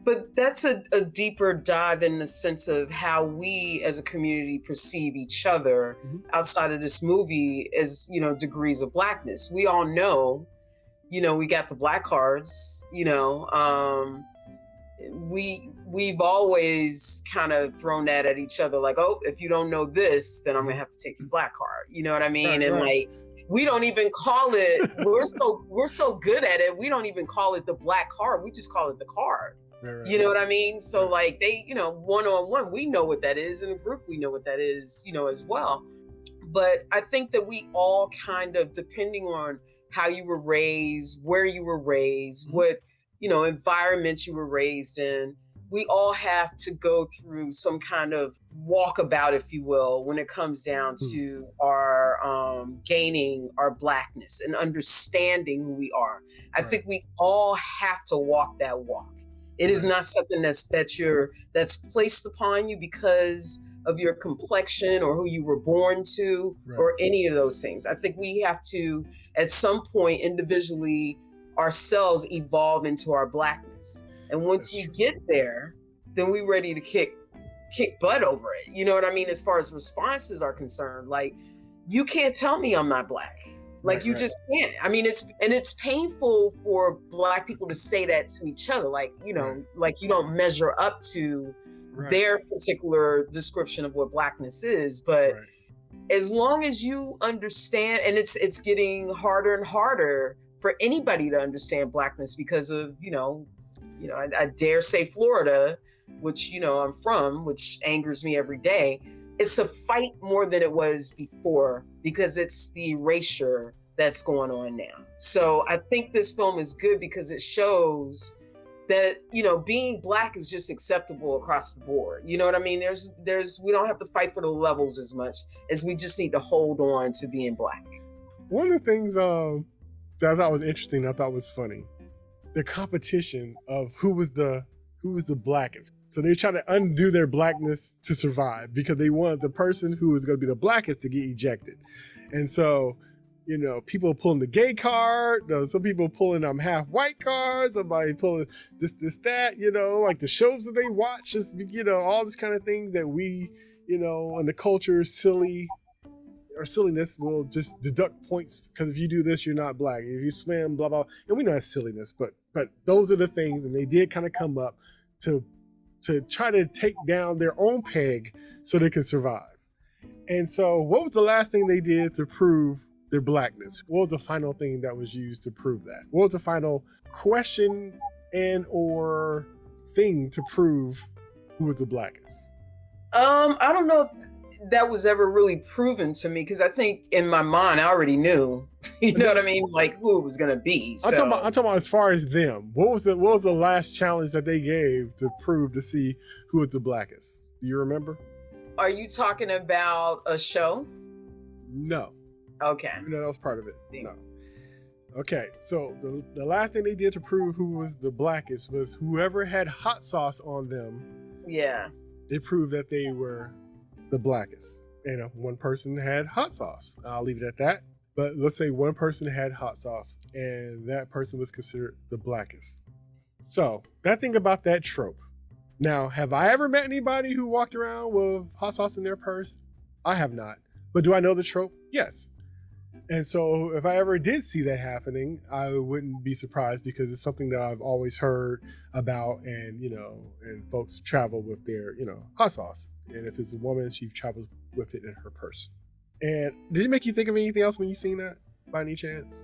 But that's a deeper dive in the sense of how we as a community perceive each other outside of this movie as, you know, degrees of blackness. We all know, you know, we got the black cards, you know, we've always kind of thrown that at each other, like, oh, if you don't know this, then I'm gonna have to take your black card. You know what I mean? And like, we don't even call it, we're so good at it, we don't even call it the black card, we just call it the card. You know what I mean? So like they, you know, one-on-one, we know what that is. In a group, we know what that is, you know, as well. But I think that we all kind of, depending on how you were raised, where you were raised, what, you know, environment you were raised in, we all have to go through some kind of walkabout, if you will, when it comes down to our gaining our blackness and understanding who we are. I think we all have to walk that walk. It is not something that's placed upon you because of your complexion or who you were born to or any of those things. I think we have to, at some point, individually ourselves evolve into our blackness. And once we get there, then we're ready to kick butt over it. You know what I mean? As far as responses are concerned, like, you can't tell me I'm not black. Like, you just can't. I mean, it's painful for Black people to say that to each other. Like, you know, like you don't measure up to their particular description of what blackness is. But as long as you understand, and it's getting harder and harder for anybody to understand blackness because of, you know, I dare say Florida, which, you know, I'm from, which angers me every day. It's a fight more than it was before because it's the erasure that's going on now. So I think this film is good because it shows that, you know, being Black is just acceptable across the board. You know what I mean? We don't have to fight for the levels as much as we just need to hold on to being Black. One of the things that I thought was interesting, I thought was funny, the competition of who was the blackest. So they try to undo their blackness to survive because they wanted the person who was going to be the blackest to get ejected. And so, you know, people pulling the gay card, some people pulling half white cards, somebody pulling this, that, you know, like the shows that they watch, just, you know, all this kind of things that we, you know, in the culture, silliness will just deduct points because if you do this, you're not Black. If you swim, blah, blah. And we know that's silliness, but those are the things, and they did kind of come up to try to take down their own peg so they could survive. And so what was the last thing they did to prove their blackness? What was the final thing that was used to prove that? What was the final question and or thing to prove who was the blackest? I don't know if that was ever really proven to me, because I think in my mind I already knew, you know what I mean, like who it was gonna be. So. I'm talking about as far as them. What was the last challenge that they gave to prove to see who was the blackest? Do you remember? Are you talking about a show? No. Okay. No, that was part of it. No. Okay, so the last thing they did to prove who was the blackest was whoever had hot sauce on them. Yeah. They proved that they were the blackest. And one person had hot sauce. I'll leave it at that. But let's say one person had hot sauce and that person was considered the blackest. So that thing about that trope. Now, have I ever met anybody who walked around with hot sauce in their purse? I have not. But do I know the trope? Yes. And so if I ever did see that happening, I wouldn't be surprised, because it's something that I've always heard about, and, and folks travel with their, hot sauce. And if it's a woman, she travels with it in her purse. And did it make you think of anything else when you seen that by any chance?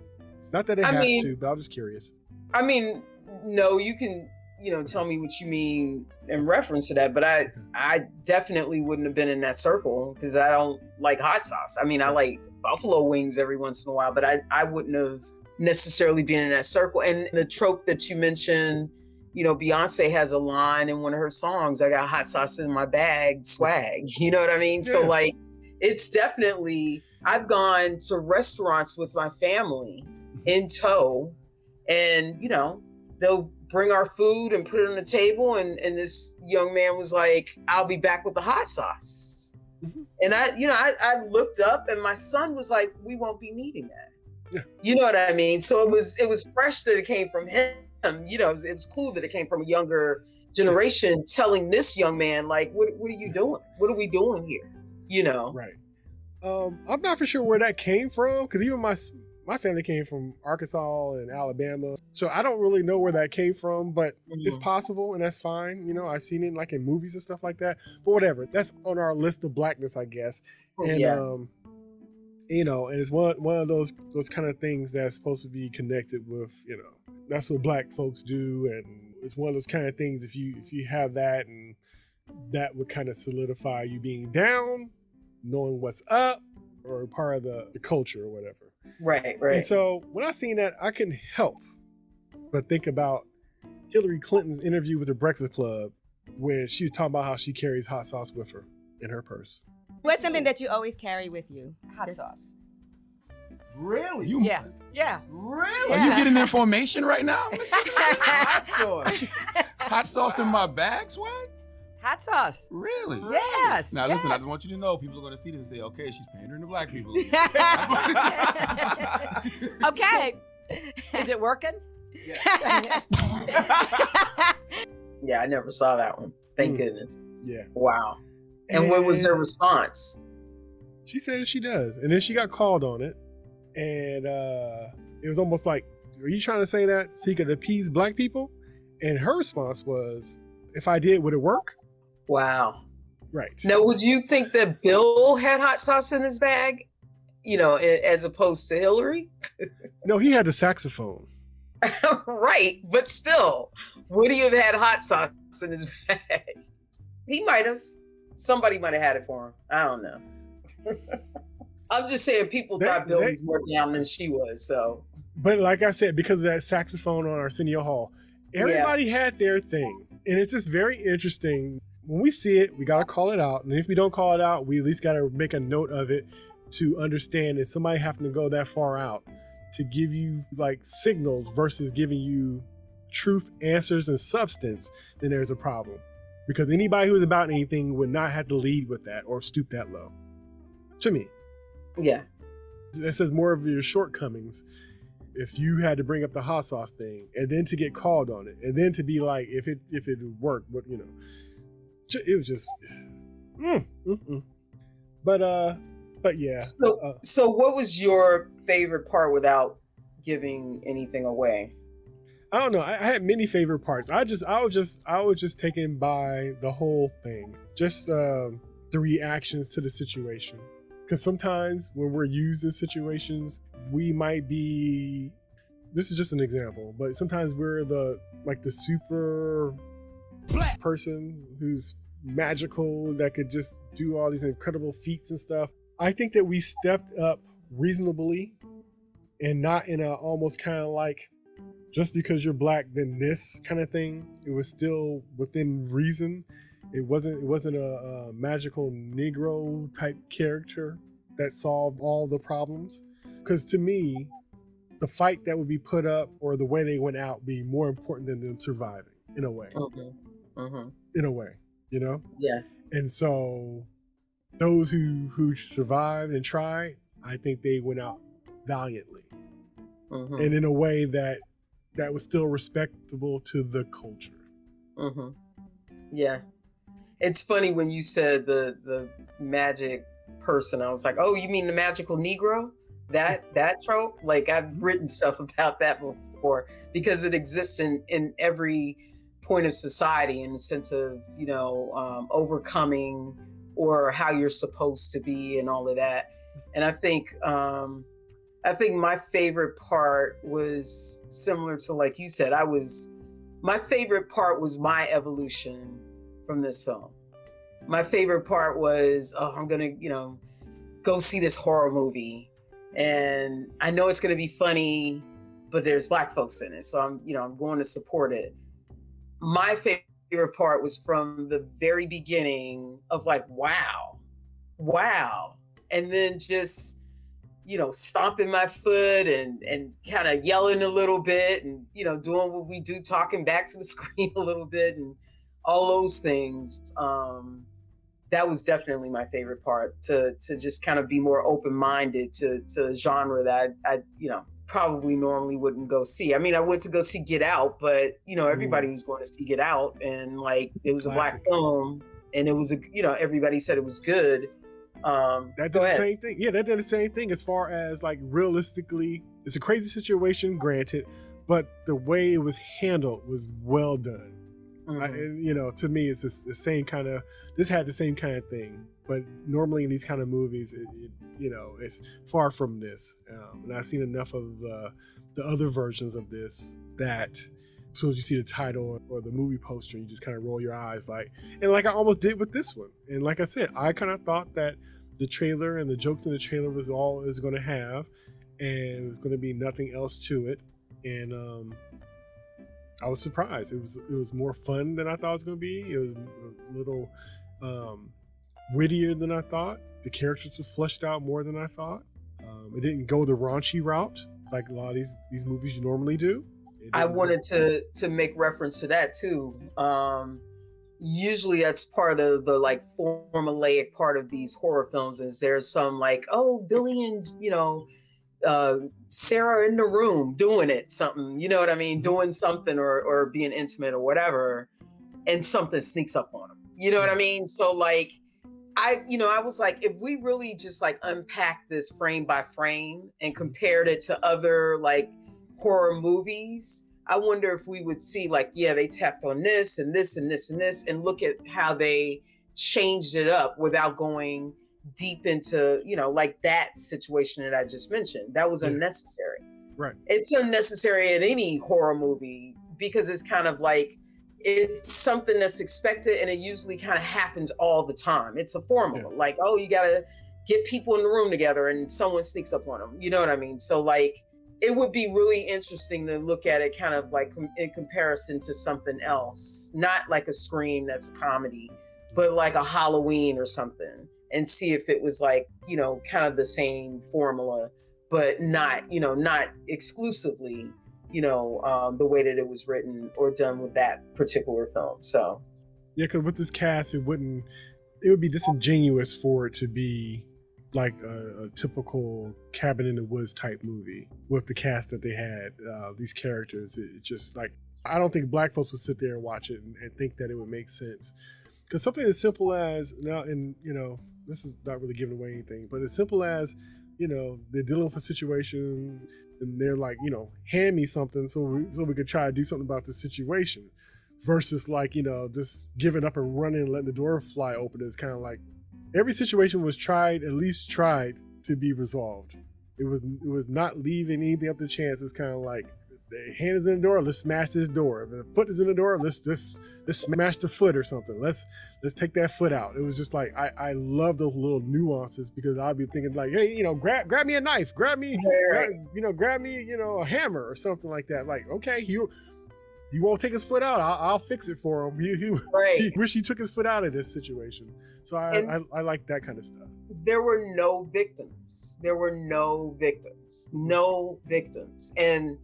Not that it has to, but I'm just curious. I mean, no, you can, tell me what you mean in reference to that, but I definitely wouldn't have been in that circle, because I don't like hot sauce. I mean, I like buffalo wings every once in a while, but I wouldn't have necessarily been in that circle. And the trope that you mentioned, Beyonce has a line in one of her songs, I got hot sauce in my bag, swag, you know what I mean? Yeah. So like, it's definitely, I've gone to restaurants with my family in tow, and, they'll bring our food and put it on the table. And this young man was like, I'll be back with the hot sauce. Mm-hmm. And I looked up, and my son was like, we won't be needing that. Yeah. You know what I mean? So it was fresh that it came from him. It was cool that it came from a younger generation telling this young man, like, what are you doing? What are we doing here? Right. I'm not for sure where that came from, because even my family came from Arkansas and Alabama. So I don't really know where that came from, but it's possible, and that's fine. I've seen it like in movies and stuff like that. But whatever, that's on our list of blackness, I guess. And and it's one of those kind of things that's supposed to be connected with, that's what black folks do, and it's one of those kind of things, if you have that, and that would kind of solidify you being down, knowing what's up, or part of the culture or whatever. Right. And so when I seen that, I couldn't help but think about Hillary Clinton's interview with the Breakfast Club, when she was talking about how she carries hot sauce with her in her purse. What's something that you always carry with you? Hot sauce. Really? Yeah. Really? Are you getting information right now? Hot sauce. Hot sauce in my bag, swag? Hot sauce. Really? Yes. Now listen, I just want you to know, people are going to see this and say, okay, she's pandering to black people. Okay. Is it working? Yeah. Yeah, I never saw that one. Thank goodness. Yeah. Wow. And what was her response? She said she does. And then she got called on it. And it was almost like, are you trying to say that so you could appease black people? And her response was, if I did, would it work? Wow. Right. Now, would you think that Bill had hot sauce in his bag, as opposed to Hillary? No, he had the saxophone. Right. But still, would he have had hot sauce in his bag? He might have. Somebody might have had it for him. I don't know. I'm just saying, people thought Bill was more down than she was. So. But like I said, because of that saxophone on Arsenio Hall, everybody had their thing. And it's just very interesting. When we see it, we got to call it out. And if we don't call it out, we at least got to make a note of it to understand that somebody having to go that far out to give you like signals versus giving you truth, answers, and substance, then there's a problem. Because anybody who's about anything would not have to lead with that or stoop that low. To me. Yeah. That says more of your shortcomings. If you had to bring up the hot sauce thing, and then to get called on it, and then to be like, if it worked, but it was just, But yeah. So what was your favorite part without giving anything away? I don't know. I had many favorite parts. I was just taken by the whole thing. Just the reactions to the situation. Because sometimes when we're used in situations, we might be, this is just an example, but sometimes we're the super black person who's magical that could just do all these incredible feats and stuff. I think that we stepped up reasonably and not in a almost kind of like, just because you're black, then this kind of thing. It was still within reason. It wasn't a magical Negro type character that solved all the problems. Because to me, the fight that would be put up or the way they went out be more important than them surviving in a way. In a way, you know? Yeah. And so those who survived and tried, I think they went out valiantly. And in a way that was still respectable to the culture. Yeah. It's funny when you said the magic person, I was like, oh, you mean the magical Negro? That trope? Like, I've written stuff about that before because it exists in every point of society in the sense of, overcoming or how you're supposed to be and all of that. And I think my favorite part was similar to, like you said, my favorite part was my evolution from this film. My favorite part was, I'm gonna, go see this horror movie. And I know it's gonna be funny, but there's black folks in it. So I'm going to support it. My favorite part was from the very beginning of like, wow. And then just, stomping my foot and kind of yelling a little bit and, doing what we do, talking back to the screen a little bit and all those things. That was definitely my favorite part, to just kind of be more open-minded to a genre that I probably normally wouldn't go see. I mean, I went to go see Get Out, but, everybody was going to see Get Out, and like, it was a black film and it was, everybody said it was good. That did the same thing. Yeah, that did the same thing as far as like realistically, it's a crazy situation, granted, but the way it was handled was well done. To me, it's the same kind of, this had the same kind of thing, but normally in these kind of movies, it's far from this. And I've seen enough of the other versions of this that as soon as you see the title or the movie poster, you just kind of roll your eyes like I almost did with this one. And like I said, I kind of thought that the trailer and the jokes in the trailer was all it was going to have, and it was going to be nothing else to it. And I was surprised. It was more fun than I thought it was going to be. It was a little wittier than I thought. The characters were fleshed out more than I thought. It didn't go the raunchy route like a lot of these movies normally do. I wanted to make reference to that too. Usually that's part of the like formulaic part of these horror films is there's some like, oh, Billy and Sarah in the room doing something, you know what I mean? Doing something or being intimate or whatever, and something sneaks up on them. You know what I mean? So like, I was like, if we really just like unpacked this frame by frame and compared it to other like horror movies, I wonder if we would see like, yeah, they tapped on this and this and this and this, and look at how they changed it up without going deep into, like that situation that I just mentioned. That was unnecessary. Right. It's unnecessary in any horror movie because it's kind of like, it's something that's expected and it usually kind of happens all the time. It's a formula. Yeah. Like, oh, you got to get people in the room together and someone sneaks up on them. You know what I mean? So like, it would be really interesting to look at it kind of like in comparison to something else, not like a Scream that's a comedy, but like a Halloween or something, and see if it was like, kind of the same formula, but not, not exclusively, the way that it was written or done with that particular film. So yeah, because with this cast, it would be disingenuous for it to be like a typical Cabin in the Woods type movie with the cast that they had, these characters. It just like, I don't think black folks would sit there and watch it and think that it would make sense. Because something as simple as now, and this is not really giving away anything, but as simple as, they're dealing with a situation and they're like, hand me something so we could try to do something about the situation, versus like, just giving up and running and letting the door fly open is kind of like, every situation was at least tried to be resolved. It was not leaving anything up to chance. It's kind of like the hand is in the door, let's smash this door. If the foot is in the door, let's smash the foot or something. Let's take that foot out. It was just like I love those little nuances because I'll be thinking like, hey, grab me a knife, grab me, grab me, a hammer or something like that. Like, okay, you won't take his foot out. I'll fix it for him. He wish he took his foot out of this situation. So I like that kind of stuff. There were no victims. No victims. And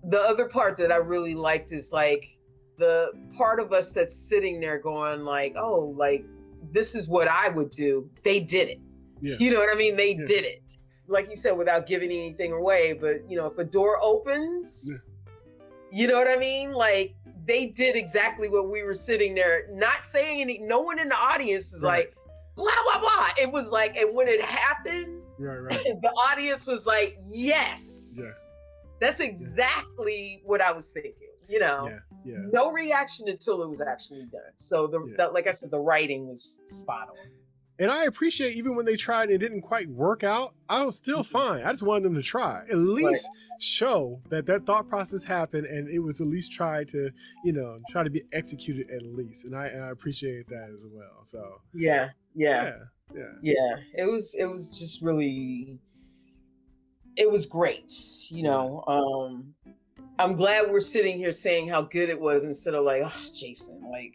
the other part that I really liked is like the part of us that's sitting there going like, oh, like this is what I would do. They did it. Yeah. You know what I mean? They did it. Like you said, without giving anything away. But if a door opens, you know what I mean? Like they did exactly what we were sitting there, not saying anything. No one in the audience was like, blah, blah, blah. It was like, and when it happened, the audience was like, yes. Yeah. That's exactly what I was thinking, No reaction until it was actually done. So like I said, the writing was spot on. And I appreciate even when they tried and it didn't quite work out, I was still fine. I just wanted them to try. At least show that thought process happened and it was at least try to be executed at least. And I appreciate that as well. So yeah. It was just really, it was great. I'm glad we're sitting here saying how good it was instead of like, oh, Jason, like,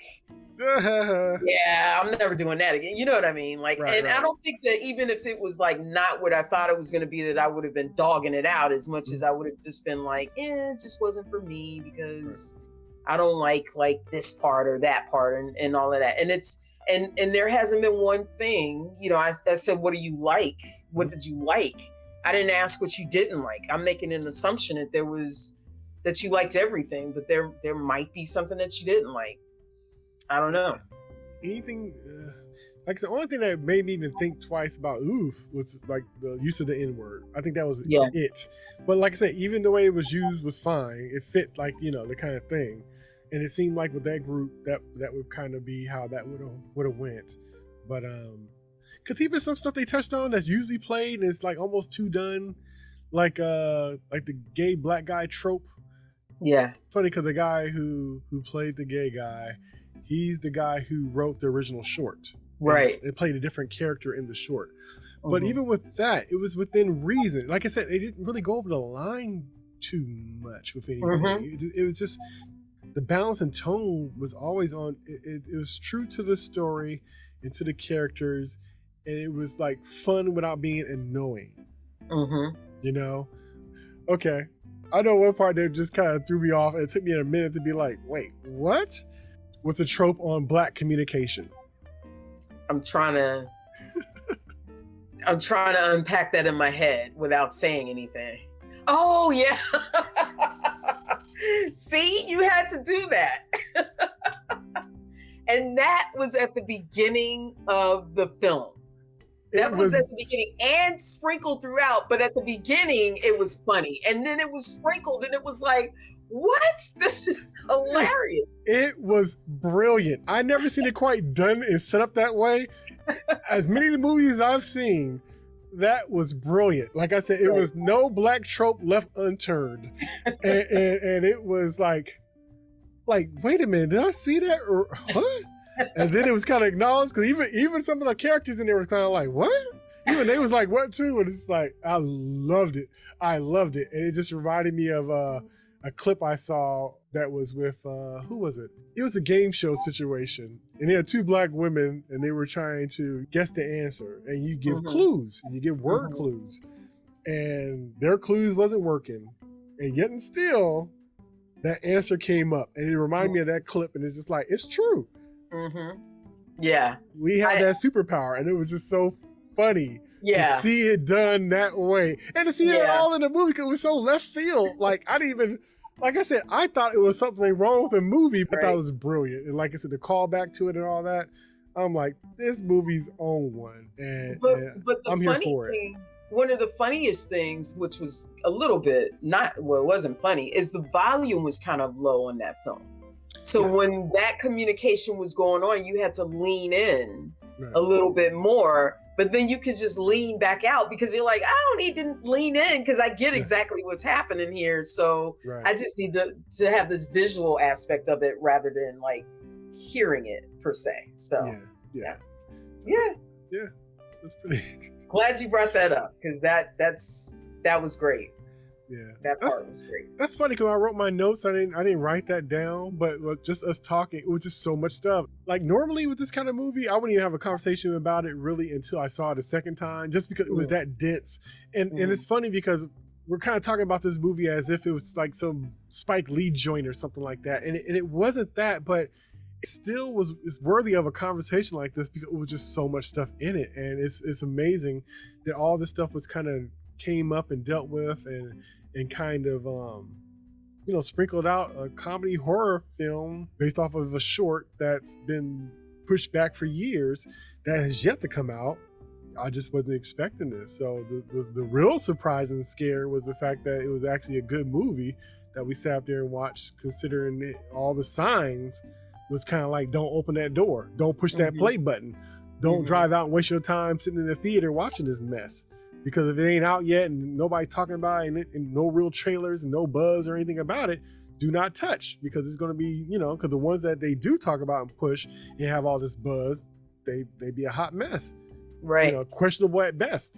yeah, I'm never doing that again. You know what I mean? Like, I don't think that even if it was like not what I thought it was going to be, that I would have been dogging it out as much as I would have just been like, it just wasn't for me because I don't like this part or that part and all of that. And it's, and there hasn't been one thing, I said, what do you like? What did you like? I didn't ask what you didn't like. I'm making an assumption that you liked everything, but there might be something that you didn't like. I don't know. Anything, like the only thing that made me even think twice about oof was like the use of the N-word. I think that was it. But like I said, even the way it was used was fine. It fit like, the kind of thing. And it seemed like with that group that would kind of be how that would have went. But because even some stuff they touched on that's usually played and it's like almost too done, like the gay black guy trope. Yeah. Funny because the guy who played the gay guy, he's the guy who wrote the original short. Right. And played a different character in the short. But even with that, it was within reason. Like I said, they didn't really go over the line too much with anything. It was just the balance and tone was always on. It was true to the story and to the characters. And it was like fun without being annoying. Okay. I know one part that just kind of threw me off and it took me a minute to be like, wait, what? What's a trope on black communication? I'm trying to unpack that in my head without saying anything. Oh yeah. See, you had to do that. And that was at the beginning of the film. That was at the beginning and sprinkled throughout, but at the beginning it was funny. And then it was sprinkled and it was like, what? This is hilarious. It was brilliant. I never seen it quite done and set up that way. As many of the movies I've seen, that was brilliant. Like I said, it was no black trope left unturned. and it was like, wait a minute, did I see that? Or what? And then it was kind of acknowledged because even some of the characters in there was kind of like, what? Even they was like, what too? And it's like, I loved it. And it just reminded me of a clip I saw that was with, who was it? It was a game show situation. And they had two black women and they were trying to guess the answer. And you give clues, and you give word clues. And their clues wasn't working. And yet and still, that answer came up. And it reminded me of that clip. And it's just like, it's true. Yeah. We had that superpower. And it was just so funny to see it done that way. And to see it all in the movie because it was so left field. Like, I didn't even... Like I said, I thought it was something wrong with the movie, but that was brilliant. And like I said, the callback to it and all that, I'm like, this movie's on one. And, but the I'm here funny for thing, it. One of the funniest things, which was a little bit it wasn't funny, is the volume was kind of low on that film. So when that communication was going on, you had to lean in a little bit more, but then you could just lean back out because you're like, I don't need to lean in because I get exactly what's happening here. So I just need to have this visual aspect of it rather than like hearing it per se. So yeah. That's pretty. Glad you brought that up because that was great. Yeah, that part was great. That's funny because I wrote my notes. I didn't write that down, but just us talking, it was just so much stuff. Like normally with this kind of movie, I wouldn't even have a conversation about it really until I saw it a second time, just because it was that dense. And it's funny because we're kind of talking about this movie as if it was like some Spike Lee joint or something like that, and it wasn't that, but it still is worthy of a conversation like this because it was just so much stuff in it, and it's amazing that all this stuff was kind of came up and dealt with and kind of sprinkled out a comedy horror film based off of a short that's been pushed back for years that has yet to come out. I just wasn't expecting this. So the real surprise and scare was the fact that it was actually a good movie that we sat there and watched, considering all the signs was kind of like, don't open that door, don't push that play button, don't drive out and waste your time sitting in the theater watching this mess. Because if it ain't out yet and nobody's talking about it and no real trailers and no buzz or anything about it, do not touch, because it's going to be, because the ones that they do talk about and push and have all this buzz, they be a hot mess. Right. Questionable at best.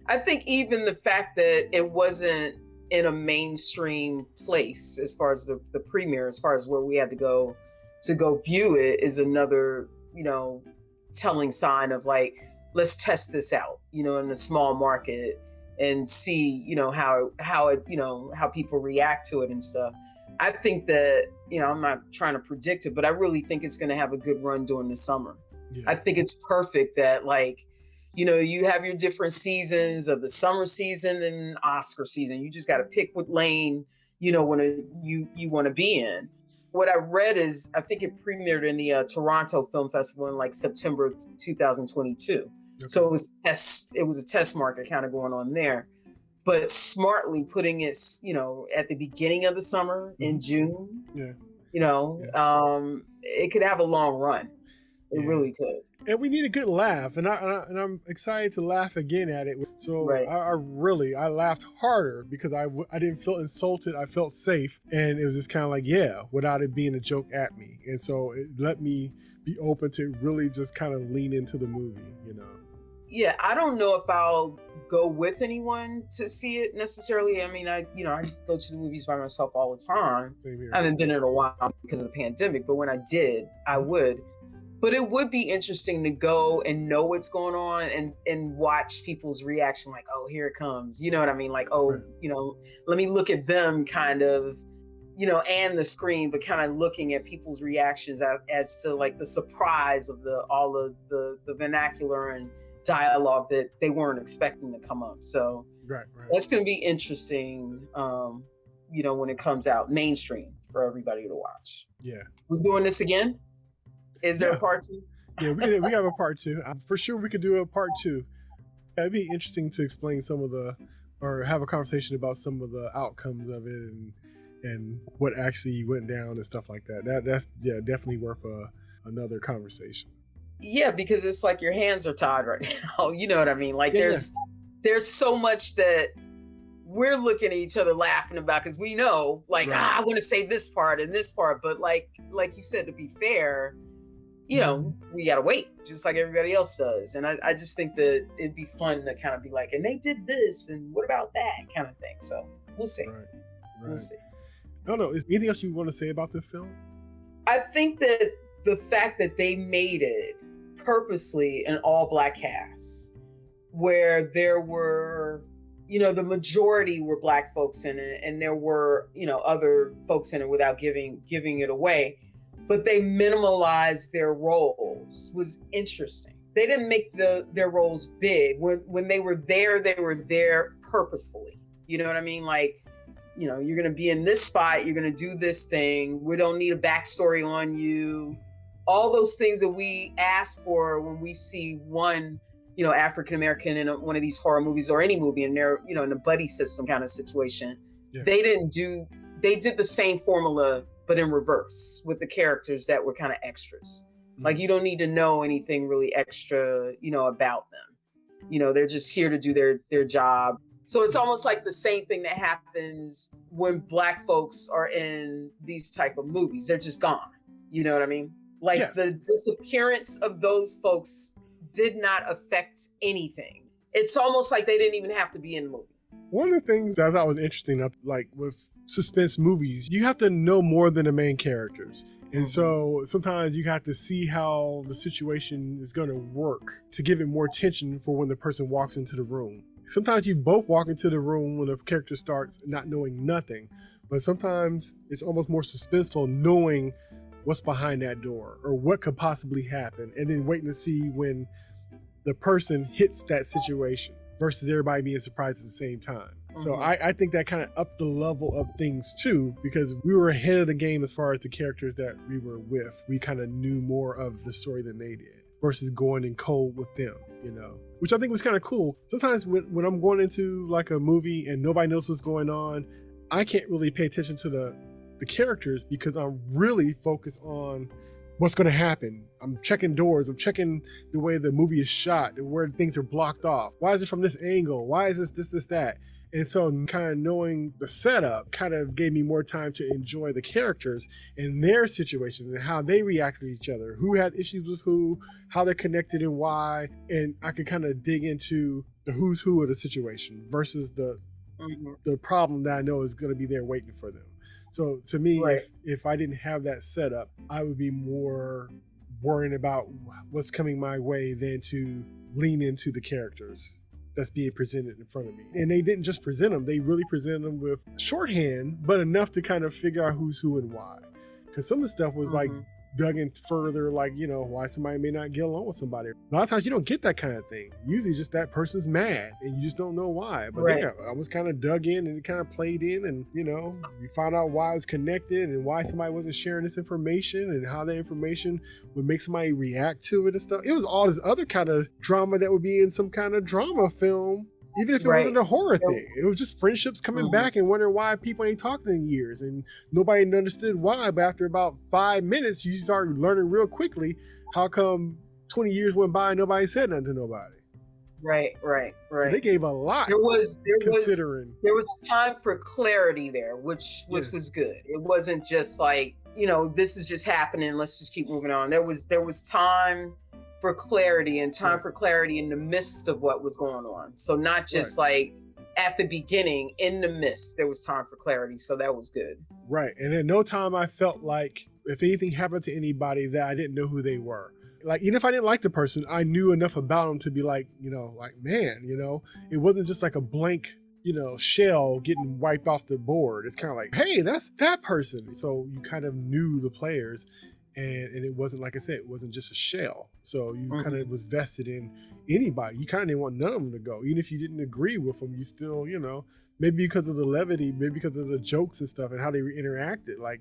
I think even the fact that it wasn't in a mainstream place as far as the premiere, as far as where we had to go view it, is another, telling sign of like, let's test this out, in a small market and see, how people react to it and stuff. I think that, I'm not trying to predict it, but I really think it's going to have a good run during the summer. Yeah. I think it's perfect that like, you have your different seasons of the summer season and Oscar season. You just got to pick what lane, you want to be in. What I read is, I think it premiered in the Toronto Film Festival in like September 2022. Okay. So it was a test market kind of going on there, but smartly putting it, at the beginning of the summer in June, it could have a long run. It really could. And we need a good laugh, and I'm excited to laugh again at it. So I laughed harder because I didn't feel insulted. I felt safe, and it was just kind of like, without it being a joke at me. And so it let me be open to really just kind of lean into the movie, Yeah, I don't know if I'll go with anyone to see it necessarily. I mean, I go to the movies by myself all the time. Same here. I haven't been in a while because of the pandemic, but when I did, I would. But it would be interesting to go and know what's going on and watch people's reaction, like, oh, here it comes. You know what I mean? Like, oh, let me look at them kind of, and the screen, but kind of looking at people's reactions as to like the surprise of all of the vernacular and dialogue that they weren't expecting to come up. So that's going to be interesting, when it comes out mainstream for everybody to watch. Yeah. We're doing this again? Is there a part 2? Yeah, we have a part 2. For sure we could do a part 2. It'd be interesting to explain or have a conversation about some of the outcomes of it and what actually went down and stuff like that. That's definitely worth another conversation. Yeah, because it's like your hands are tied right now. You know what I mean? Like there's so much that we're looking at each other laughing about because we know, like, I want to say this part and this part, but like you said, to be fair, we gotta wait, just like everybody else does. And I just think that it'd be fun to kind of be like, and they did this, and what about that kind of thing. So we'll see. Right. We'll see. I don't know. Is anything else you want to say about the film? I think that the fact that they made it purposely an all-black cast, where there were, the majority were Black folks in it, and there were, other folks in it without giving it away. But they minimalized their roles was interesting. They didn't make their roles big. When they were there purposefully. You know what I mean? Like, you're going to be in this spot, you're going to do this thing. We don't need a backstory on you. All those things that we ask for when we see one, African-American in one of these horror movies or any movie, and they're, in a buddy system kind of situation. Yeah. They did the same formula, but in reverse with the characters that were kind of extras. Like, you don't need to know anything really extra, about them. They're just here to do their job. So it's almost like the same thing that happens when Black folks are in these type of movies. They're just gone. You know what I mean? Like, Yes. the disappearance of those folks did not affect anything. It's almost like they didn't even have to be in the movie. One of the things that I thought was interesting, like with suspense movies, you have to know more than the main characters. And so sometimes you have to see how the situation is going to work to give it more tension for when the person walks into the room. Sometimes you both walk into the room when the character starts not knowing nothing, but sometimes it's almost more suspenseful knowing what's behind that door or what could possibly happen, and then waiting to see when the person hits that situation versus everybody being surprised at the same time. So I think that kind of upped the level of things too, because we were ahead of the game as far as the characters that we were with. We kind of knew more of the story than they did versus going in cold with them, which I think was kind of cool. Sometimes when I'm going into like a movie and nobody knows what's going on, I can't really pay attention to the characters because I'm really focused on what's going to happen. I'm checking doors. I'm checking the way the movie is shot and where things are blocked off. Why is it from this angle? Why is this, that? And so kind of knowing the setup kind of gave me more time to enjoy the characters and their situations and how they react to each other, who had issues with who, how they're connected and why. And I could kind of dig into the who's who of the situation versus the problem that I know is going to be there waiting for them. So to me, if I didn't have that setup, I would be more worrying about what's coming my way than to lean into the characters that's being presented in front of me. And they didn't just present them, they really presented them with shorthand, but enough to kind of figure out who's who and why. Because some of the stuff was like dug in further, like, why somebody may not get along with somebody. A lot of times you don't get that kind of thing. Usually just that person's mad and you just don't know why. But I was kind of dug in and it kind of played in, and you found out why it was connected and why somebody wasn't sharing this information and how that information would make somebody react to it and stuff. It was all this other kind of drama that would be in some kind of drama film. Even if it wasn't a horror thing, it was just friendships coming back and wondering why people ain't talking in years, and nobody understood why. But after about 5 minutes, you start learning real quickly how come 20 years went by and nobody said nothing to nobody. Right. So they gave a lot. There was time for clarity there, which was good. It wasn't just like, this is just happening, let's just keep moving on. There was time for clarity and time for clarity in the midst of what was going on. So not just like at the beginning, in the midst, there was time for clarity. So that was good. Right. And at no time I felt like if anything happened to anybody that I didn't know who they were. Like, even if I didn't like the person, I knew enough about them to be like, man, it wasn't just like a blank, shell getting wiped off the board. It's kind of like, hey, that's that person. So you kind of knew the players. And it wasn't, like I said, it wasn't just a shell. So you kind of was vested in anybody. You kind of didn't want none of them to go. Even if you didn't agree with them, you still, maybe because of the levity, maybe because of the jokes and stuff and how they interacted. Like,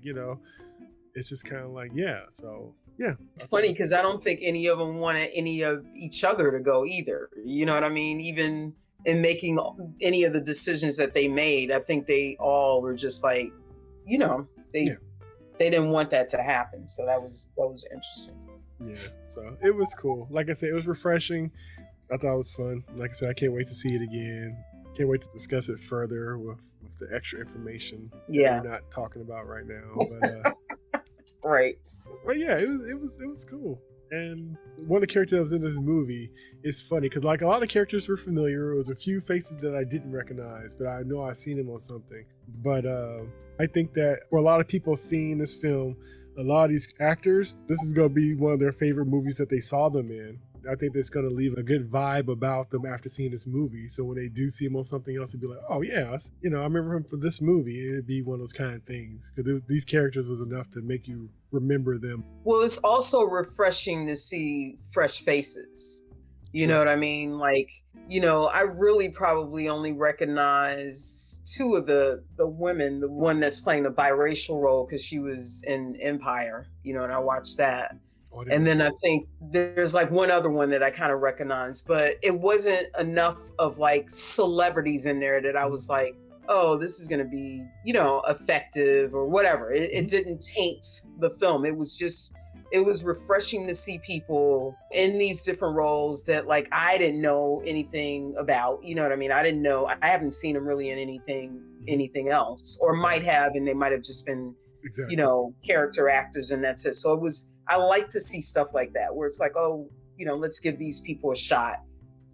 it's just kind of like, So, yeah. It's funny because I don't think any of them wanted any of each other to go either. You know what I mean? Even in making any of the decisions that they made, I think they all were just like, they didn't want that to happen. So that was interesting. Yeah, so it was cool. Like I said, it was refreshing. I thought it was fun. Like I said, I can't wait to see it again. Can't wait to discuss it further with the extra information that we're not talking about right now. But But yeah, it was cool. And one of the characters that was in this movie is funny because like a lot of characters were familiar. There was a few faces that I didn't recognize, but I know I've seen them on something. But I think that for a lot of people seeing this film, a lot of these actors, this is going to be one of their favorite movies that they saw them in. I think that's going to leave a good vibe about them after seeing this movie. So when they do see him on something else, it'd be like, oh yeah, I remember him for this movie. It'd be one of those kind of things because these characters was enough to make you remember them. Well, it's also refreshing to see fresh faces. You know what I mean? Like, I really probably only recognize two of the women, the one that's playing the biracial role because she was in Empire, and I watched that. And then I think there's like one other one that I kind of recognize, but it wasn't enough of like celebrities in there that I was like, oh, this is going to be, effective or whatever. It didn't taint the film. It was just it was refreshing to see people in these different roles that like I didn't know anything about. You know what I mean? I didn't know. I haven't seen them really in anything else, or might have, and they might have just been, Exactly. you know, character actors, and that's it. So it was. I like to see stuff like that where it's like, oh, you know, let's give these people a shot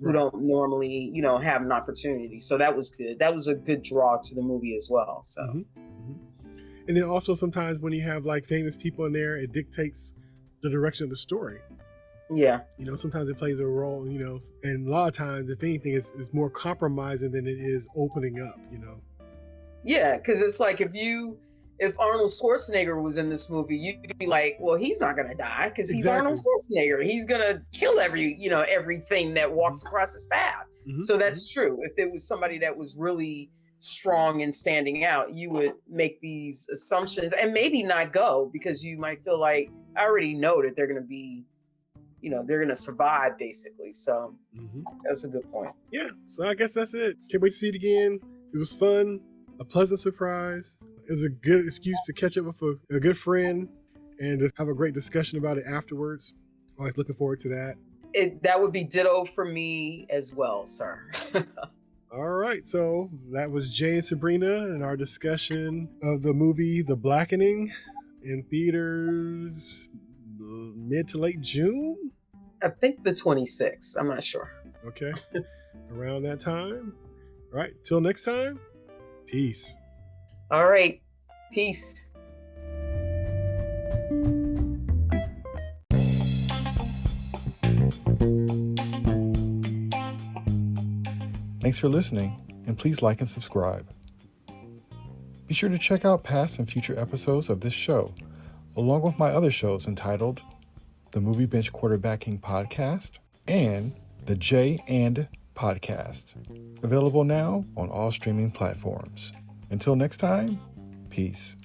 who don't normally, you know, have an opportunity. So that was good. That was a good draw to the movie as well. So. And then also sometimes when you have like famous people in there, it dictates the direction of the story. Yeah. You know, sometimes it plays a role, you know, and a lot of times, if anything, it's more compromising than it is opening up, you know. Yeah, because it's like if Arnold Schwarzenegger was in this movie, you'd be like, well, he's not gonna die because he's Arnold Schwarzenegger. He's gonna kill everything that walks across his path. So that's true. If it was somebody that was really strong and standing out, you would make these assumptions and maybe not go because you might feel like I already know that they're gonna be, you know, they're gonna survive basically. So that's a good point. Yeah. So I guess that's it. Can't wait to see it again. It was fun, a pleasant surprise. It was a good excuse to catch up with a good friend and just have a great discussion about it afterwards. Always looking forward to that. That would be ditto for me as well, sir. All right, so that was Jay and Sebrenia and our discussion of the movie The Blackening in theaters mid to late June? I think the 26th. I'm not sure. Okay, around that time. All right, till next time, peace. All right, peace. Thanks for listening, and please like and subscribe. Be sure to check out past and future episodes of this show, along with my other shows entitled The Movie Bench Quarterbacking Podcast and The J and Podcast, available now on all streaming platforms. Until next time, peace.